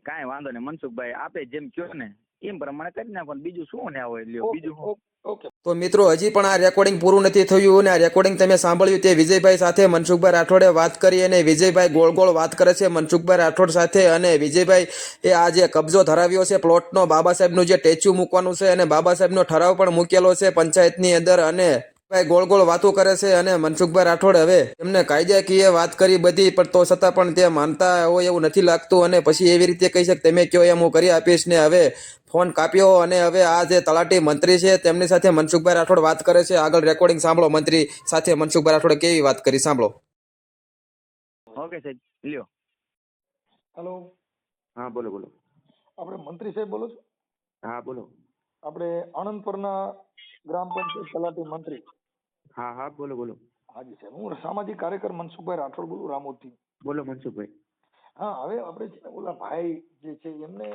કાંઈ વાંધો નહીં મનસુખભાઈ, આપે જેમ કહો ને એમ પ્રમાણે કરી નાખો. બીજું શું ને હોય લ્યો, બીજું. ઓકે. તો મિત્રો, હજી પણ આ રેકોર્ડિંગ પૂરું નથી થયું અને આ રેકોર્ડિંગ તમે સાંભળ્યું તે વિજયભાઈ સાથે મનસુખભાઈ રાઠોડે વાત કરી અને વિજયભાઈ ગોળ વાત કરે છે મનસુખભાઈ રાઠોડ સાથે. અને વિજયભાઈ એ આ જે કબજો ધરાવ્યો છે પ્લોટનો, બાબા સાહેબનું જે ટેચ્યુ મૂકવાનું છે અને બાબા સાહેબનો ઠરાવ પણ મૂકેલો છે પંચાયતની અંદર. અને ભાઈ ગોળ ગોળ વાતો કરે છે અને મનસુખભાઈ રાઠોડ હવે એમને કાયદાકીય વાત કરી બધી, પણ તો છતાં પણ તે માનતા હોય એવું નથી લાગતું. અને પછી એવી રીતે કહી શકે તમે કયો એમ હું કરી આપીશ ને હવે ફોન કાપ્યો. અને હવે આ જે તલાટી મંત્રી છે તેમની સાથે મનસુખભાઈ રાઠોડ વાત કરે છે. આગળ રેકોર્ડિંગ સાંભળો. મંત્રી સાથે મનસુખભાઈ રાઠોડે કેવી વાત કરી સાંભળો. ઓકે સાહેબ લ્યો. હેલો, હા બોલો બોલો. આપણે મંત્રી સાહેબ બોલો છો? હા બોલો. આપણે આણંદપુરના ગ્રામ પંચાયત તલાટી મંત્રી. હા હા બોલો બોલો. હાજી સાહેબ, હું સામાજિક કાર્યકર મનસુખભાઈ રાઠોડ બોલું, રામોદથી. બોલો મનસુખભાઈ. હા, હવે આપણે છે ને ઓલા ભાઈ જે છે એમને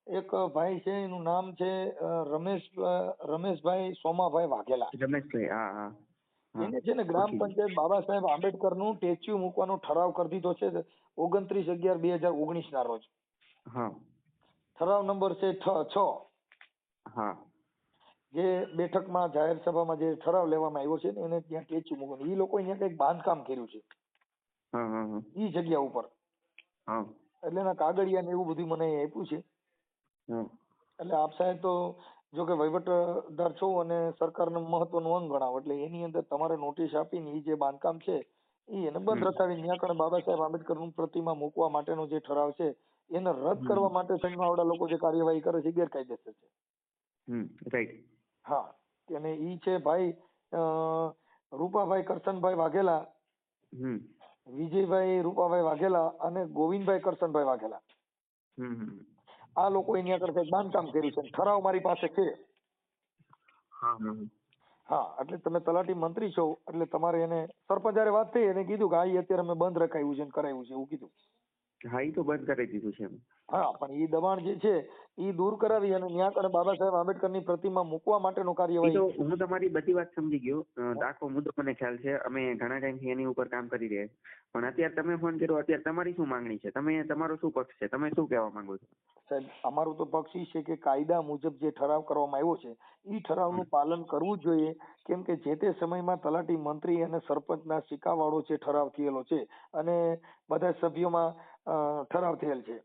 એક ભાઈ છે એનું નામ છે રમેશભાઈ સોમાભાઈ વાઘેલા. રમેશભાઈ હા હા હા. એને છે ને ગ્રામ પંચાયત બાબા સાહેબ આંબેડકર નું સ્ટેચ્યુ મૂકવાનો ઠરાવ કરી દીધો છે 29/11/2019 ના રોજ. હા ઠરાવ નંબર છે 6. હા જે બેઠકમાં જાહેર સભામાં જે ઠરાવ લેવામાં આવ્યો છે ને એને ત્યાં સ્ટેચ્યુ મૂકવાનું, એ લોકો અહીંયા કંઈક બાંધકામ કર્યું છે હા હા હા એ જગ્યા ઉપર. હા એટલે એના કાગળિયા ને એવું બધું મને આપ્યું છે. હા એટલે આપ સાહેબ તો જો કે વહીવટદાર છો અને સરકારનું મહત્વનું અંગ ગણાવો, એટલે એની અંદર તમારે નોટિસ આપીને એ જે બાંધકામ છે એ એને બંધ રખાવી ત્યાં કણે બાબા સાહેબ આંબેડકર નું પ્રતિમા મૂકવા માટેનો જે ઠરાવ છે એને રદ કરવા માટે સંઘવાળા લોકો જે કાર્યવાહી કરે છે એ ગેરકાયદેસર છે. રાઈટ. હા, અને ઈ છે ભાઈ રૂપાભાઈ કરશનભાઈ વાઘેલા, વિજયભાઈ રૂપાભાઈ વાઘેલા અને ગોવિંદભાઈ કરશનભાઈ વાઘેલા. આ લોકો એની આગળ કંઈક બાંધકામ કર્યું છે, ઠરાવ મારી પાસે છે. હા, એટલે તમે તલાટી મંત્રી છો એટલે તમારે એને સરપંચ હારે વાત થઈ એને કીધું કે આ અત્યારે અમે બંધ રખાયું છે ને કરાવ્યું છે એવું કીધું. હા એ તો બંધ કરી દીધું છે. હા, પણ એ દબાણ જે છે એ દૂર કરાવી અને ત્યાં કણે બાબા સાહેબ આંબેડકર ની પ્રતિમા મૂકવા માટેનો એ કાર્યવાહી. તો હું તમારી બધી વાત સમજી ગયો. આખો મુદ્દો મને ખ્યાલ છે. અમે ઘણા ટાઈમથી એની ઉપર કામ કરી રહ્યા છીએ. પણ અત્યારે તમે ફોન કર્યો, અત્યારે તમારી શું માંગણી છે? તમારો શું પક્ષ છે? તમે શું કહેવા માંગો છો? સાહેબ, અમારું તો પક્ષ એ છે કે કાયદા મુજબ જે ઠરાવ કરવામાં આવ્યો છે એ ઠરાવનું પાલન કરવું જ જોઈએ. કેમ કે જે તે સમયમાં તલાટી મંત્રી અને સરપંચના સિક્કાવાળો જે ઠરાવ થયેલો છે અને બધા સભ્યોમાં ઠરાવ થયેલ છે.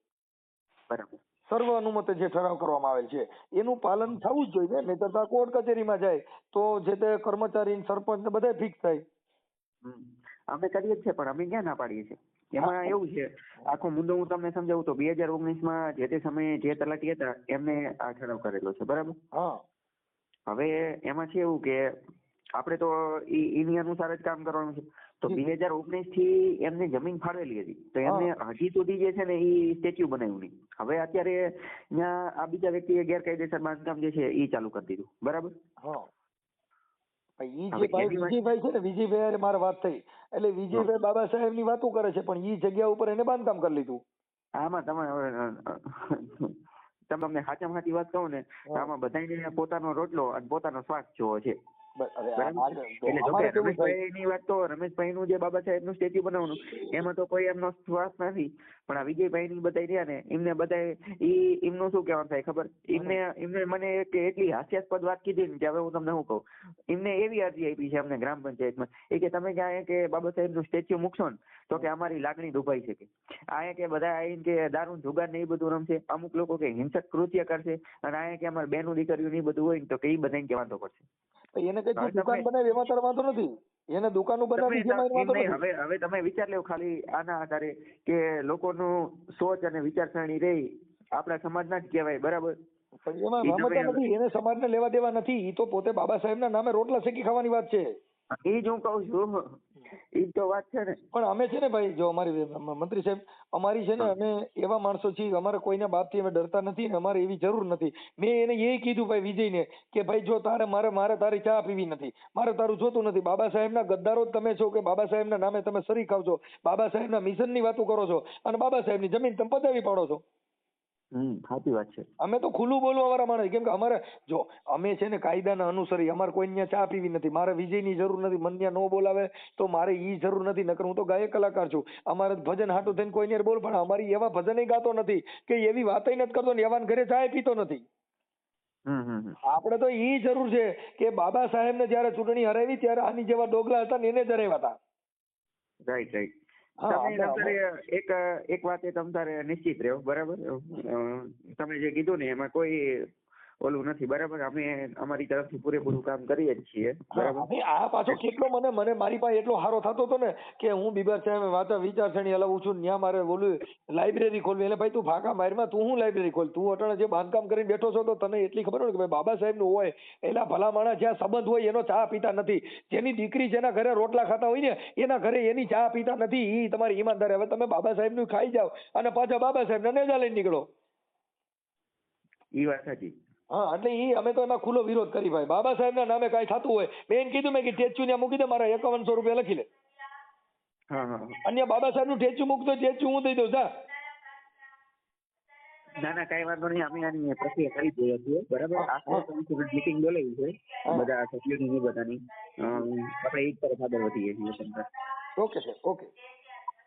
બરાબર. સર્વ અનુમતે જે ઠરાવ કરવામાં આવેલ છે એનું પાલન થવું જ જોઈએ. નહીતર તો કોર્ટ કચેરીમાં જાય તો જે તે કર્મચારી સરપંચ ને બધા ફિક્સ થાય. અમે કરીએ જ છે પણ અમે ક્યાં ના પાડીએ છીએ. એમાં એવું છે, આખો મુદ્દો હું તમને સમજાવું તો 2019માં જે તે સમયે જે તલાટી હતા એમને આ ઠરાવ કરેલો છે. બરાબર. હા, હવે એમાં છે એવું કે આપણે તો એની અનુસાર જ કામ કરવાનું છે. તો 2019 થી એમને જમીન ફાળવેલી હતી તો એમને હજી સુધી જે છે ને એ સ્ટેચ્યુ બનાવ્યું નહીં. હવે અત્યારે ત્યાં આ બીજા વ્યક્તિએ ગેરકાયદેસર બાંધકામ જે છે એ ચાલુ કરી દીધું. બરાબર. હા, ઈ જે ભાઈ વિજયભાઈ છે ને, વિજયભાઈ હારે મારે વાત થઈ એટલે વિજયભાઈ બાબા સાહેબ ની વાતો કરે છે પણ ઈ જગ્યા ઉપર એને બાંધકામ કરી લીધું. આમાં તમે અમને સાચામાં સાચી વાત કહો ને, આમાં બધાને પોતાનો રોટલો અને પોતાનો સ્વાદ જોવો છે. રમેશભાઈ ની વાત તો રમેશભાઈ નું જે બાબા સાહેબ નું સ્ટેચ્યુ બનાવવાનું એમાં તો કોઈ એમનો સ્વાર્થ નથી. પણ આ વિજયભાઈ ની બધા રહ્યા ને એમને બધા એમનું શું કહેવાનું થાય ખબર? એમને મને એટલી હાસ્યાસ્પદ વાત કીધી ને કે હવે હું તમને શું કહું. એમને એવી અરજી આપી છે અમને ગ્રામ પંચાયતમાં કે તમે ક્યાં કે બાબા સાહેબ નું સ્ટેચ્યુ મૂકશો ને તો કે અમારી લાગણી દુભાઈ શકે. આ કે બધા આવીને કે દારૂ જુગાર ને એ બધું રમશે, અમુક લોકો કે હિંસક કૃત્ય કરશે અને આ કે અમારે બેનું દીકરીઓ ને એ બધું હોય ને તો કે એ બધાને કહેવાનો પડશે. એને કઈ દુકાન બનાવી એમાં તાર વાંધો નથી. એને દુકાનો બનાવી જેમાં વાંધો નથી. હવે તમે વિચાર લેવો ખાલી આના આધારે કે લોકોનું સોચ અને વિચારસરણી રહી આપણા સમાજના જ કહેવાય. બરાબર. એમાં રમતા નથી, એને સમાજને લેવા દેવા નથી. ઈ તો પોતે બાબા સાહેબ ના નામે રોટલા શેકી ખાવાની વાત છે. એ જ હું કઉ છું. એ તો વાત છે ને. પણ અમે છે ને ભાઈ, જો અમારી મંત્રી સાહેબ અમારી છે ને, અમે એવા માણસો છીએ, અમારે કોઈના બાપથી અમે ડરતા નથી ને અમારે એવી જરૂર નથી. મેં એને એ કીધું ભાઈ વિજયને કે ભાઈ જો મારે તારી ચા પીવી નથી, મારે તારું જોતું નથી. બાબા સાહેબના ગદ્દારો જ તમે છો કે બાબા સાહેબના નામે તમે સરી ખાવ છો, બાબા સાહેબના મિશનની વાતો કરો છો અને બાબા સાહેબની જમીન તમે પચાવી પાડો છો. સાચી વાત છે. અમે તો ખુલ્લું બોલવા વાળા માણસ, કેમ કે અમારે જો અમે છે ને કાયદાના અનુસરી, અમારે કોઈ ત્યાં ચા પીવી નથી, મારે વિજયની જરૂર નથી. મને ત્યાં નો બોલાવે તો મારે ઈ જરૂર નથી. નકર હું તો ગાયક કલાકાર છું. અમારે ભજન હાટું થઈને કોઈ ને બોલ, પણ અમારી એવા ભજન ગાતો નથી કે એવી વાતય નથી કરતો ને એવા ઘરે ચા પીતો નથી. આપણે તો ઈ જરૂર છે કે બાબા સાહેબ ને જયારે ચૂંટણી હરાવી ત્યારે આની જેવા ડોગલા હતા ને એને જ હરાવ્યા હતા. Right right. એક વાત એ તમ તારે નિશ્ચિત રહ્યો. બરાબર. તમે જે કીધું ને એમાં કોઈ ઓલું નથી બરાબર. અમે અમારી તરફથી પૂરેપૂરું કામ કરીએ જ છીએ બરાબર. હવે આ પાછો કેટલો મને મારી પાસે એટલો સારો થતો હતો ને કે હું બીબર સાહેબ વાતા વિચારસરણી હલાવું છું ત્યાં મારે બોલું લાઇબ્રેરી ખોલવી. એટલે ભાઈ તું ફાંકા મારમાં તું હું લાઇબ્રેરી ખોલ, તું અટાણે જે બાંધકામ કરીને બેઠો છો તો તને એટલી ખબર હોય કે ભાઈ બાબા સાહેબ નું હોય એના ભલા માણસ જ્યાં સંબંધ હોય એનો ચા પીતા નથી. જેની દીકરી જેના ઘરે રોટલા ખાતા હોય ને એના ઘરે એની ચા પીતા નથી. એ તમારી ઈમાનદારી. હવે તમે બાબા સાહેબ નું ખાઈ જાઓ અને પાછા બાબા સાહેબ ને નેજા લઈને નીકળો. ઈ વાત સાચી. હા એટલે અમે તો એમાં ખુલ્લો વિરોધ કરી ભાઈ. બાબા સાહેબ ના નામે કઈ થતું હોય મેં એને કીધું મેં કે ટેચ્યુ ત્યાં મૂકી દે, મારા 5100 રૂપિયા લખી લે. હા હા. અન્ય બાબા સાહેબ નું ટેચ્યુ મૂકતો ટેચ્યુ હું દઈ દઉં જા. ના ના કઈ વાંધો નહીં. અમે આની પ્રક્રિયા કરી દઈએ છીએ બરાબર. આ મીટિંગ બોલાવી છે બધા સભ્યોની બધાની. આપણે એક તરફ આગળ વધીએ છીએ. Okay sir okay.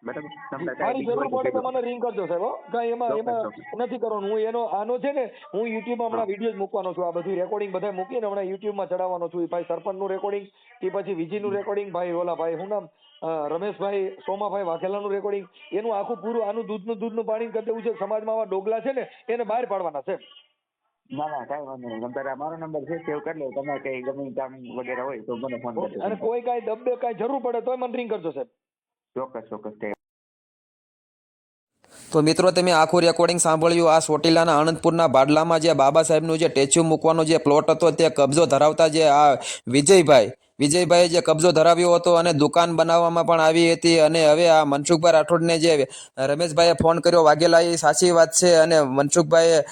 બરાબર. મારી જરૂર પડે તો મને રિંગ કરજો સાહેબ. કઈ એમાં નથી કરવાનું. હું આનો છે ને હું યુટ્યુબમાં હમણાં વિડીયો મૂકવાનો છું. આ બધું રેકોર્ડિંગ બધા મૂકીને હમણાં યુટ્યુબમાં ચડાવવાનો છું. ભાઈ સરપંચ નું રેકોર્ડિંગ કે પછી વિજીનું રેકોર્ડિંગ, ભાઈ ઓલા ભાઈ શું નામ રમેશભાઈ સોમાભાઈ વાઘેલાનું રેકોર્ડિંગ, એનું આખું પૂરું આનું દૂધનું પાણી કરી દેવું છે. સમાજમાં આવા ડોગલા છે ને એને બહાર પાડવાના છે. ના ના કઈ વાંધો નહીં. તમારે મારો નંબર છે સેવ કરી લો. તમારે કઈ ગમે કામ વગેરે હોય તો મને ફોન કરજો. અને કોઈ કઈ દબદે કઈ જરૂર પડે તોય મને રિંગ કરજો સાહેબ. ચોક્કસ ચોક્કસ. તો મિત્રો તમે આખું રેકોર્ડિંગ સાંભળ્યું. આ ચોટીલાના આણંદપુરના ભાડલામાં જે બાબા સાહેબનું જે ટેચ્યુ મૂકવાનો જે પ્લોટ હતો તે કબજો ધરાવતા જે આ વિજયભાઈએ જે કબજો ધરાવ્યો હતો અને દુકાન બનાવવામાં પણ આવી હતી. અને હવે આ મનસુખભાઈ રાઠોડને જે રમેશભાઈએ ફોન કર્યો વાઘેલા, એ સાચી વાત છે. અને મનસુખભાઈએ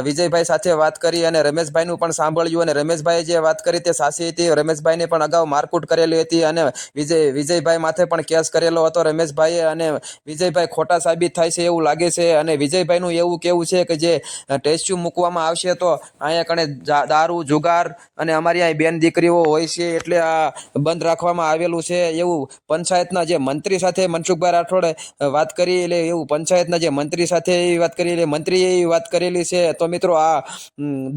વિજયભાઈ સાથે વાત કરી અને રમેશભાઈનું પણ સાંભળ્યું. અને રમેશભાઈએ જે વાત કરી તે સાચી હતી. રમેશભાઈને પણ અગાઉ મારકૂટ કરેલી હતી અને વિજયભાઈ માથે પણ કેસ કરેલો હતો રમેશભાઈએ. અને વિજયભાઈ ખોટા સાબિત થાય છે એવું લાગે છે. અને વિજયભાઈનું એવું કેવું છે કે જે ટેચ્યુ મૂકવામાં આવશે તો અહીંયા કણે દારૂ જુગાર અને અમારી અહીં બેન દીકરીઓ હોય છે એટલે આ બંધ રાખવામાં આવેલું છે એવું પંચાયતના જે મંત્રી સાથે મનસુખભાઈ રાઠોડે વાત કરી. એટલે એવું પંચાયતના જે મંત્રી સાથે એવી વાત કરી, એટલે મંત્રીએ એવી વાત કરેલી છે. તો મિત્રો આ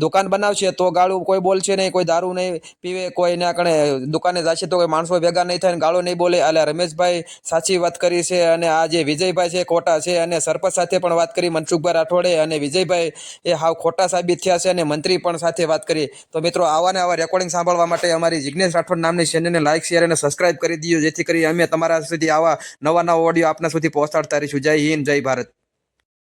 દુકાન બનાવશે તો ગાળું કોઈ બોલશે નહીં, કોઈ દારૂ નહીં પીવે, કોઈ ના કણે દુકાને જશે તો કોઈ માણસો ભેગા નહીં થાય, ગાળો નહીં બોલે. એટલે રમેશભાઈ સાચી વાત કરી છે. અને આ જે વિજયભાઈ છે ખોટા છે. અને સરપંચ સાથે પણ વાત કરી મનસુખભાઈ રાઠોડે અને વિજયભાઈ એ હાવ ખોટા સાબિત થયા છે. અને મંત્રી પણ સાથે વાત કરી. તો મિત્રો આવા ને આવા રેકોર્ડિંગ સાંભળવા માટે અમારી જિજ્ઞેશ રાઠોડ નામની ચેનલને લાઈક શેર અને સબસ્ક્રાઇબ કરી દીજો, જેથી કરી અમે તમારા સુધી આવા નવા ઓડિયો આપના સુધી પહોંચાડતા રહીશું. જય હિન્દ, જય ભારત.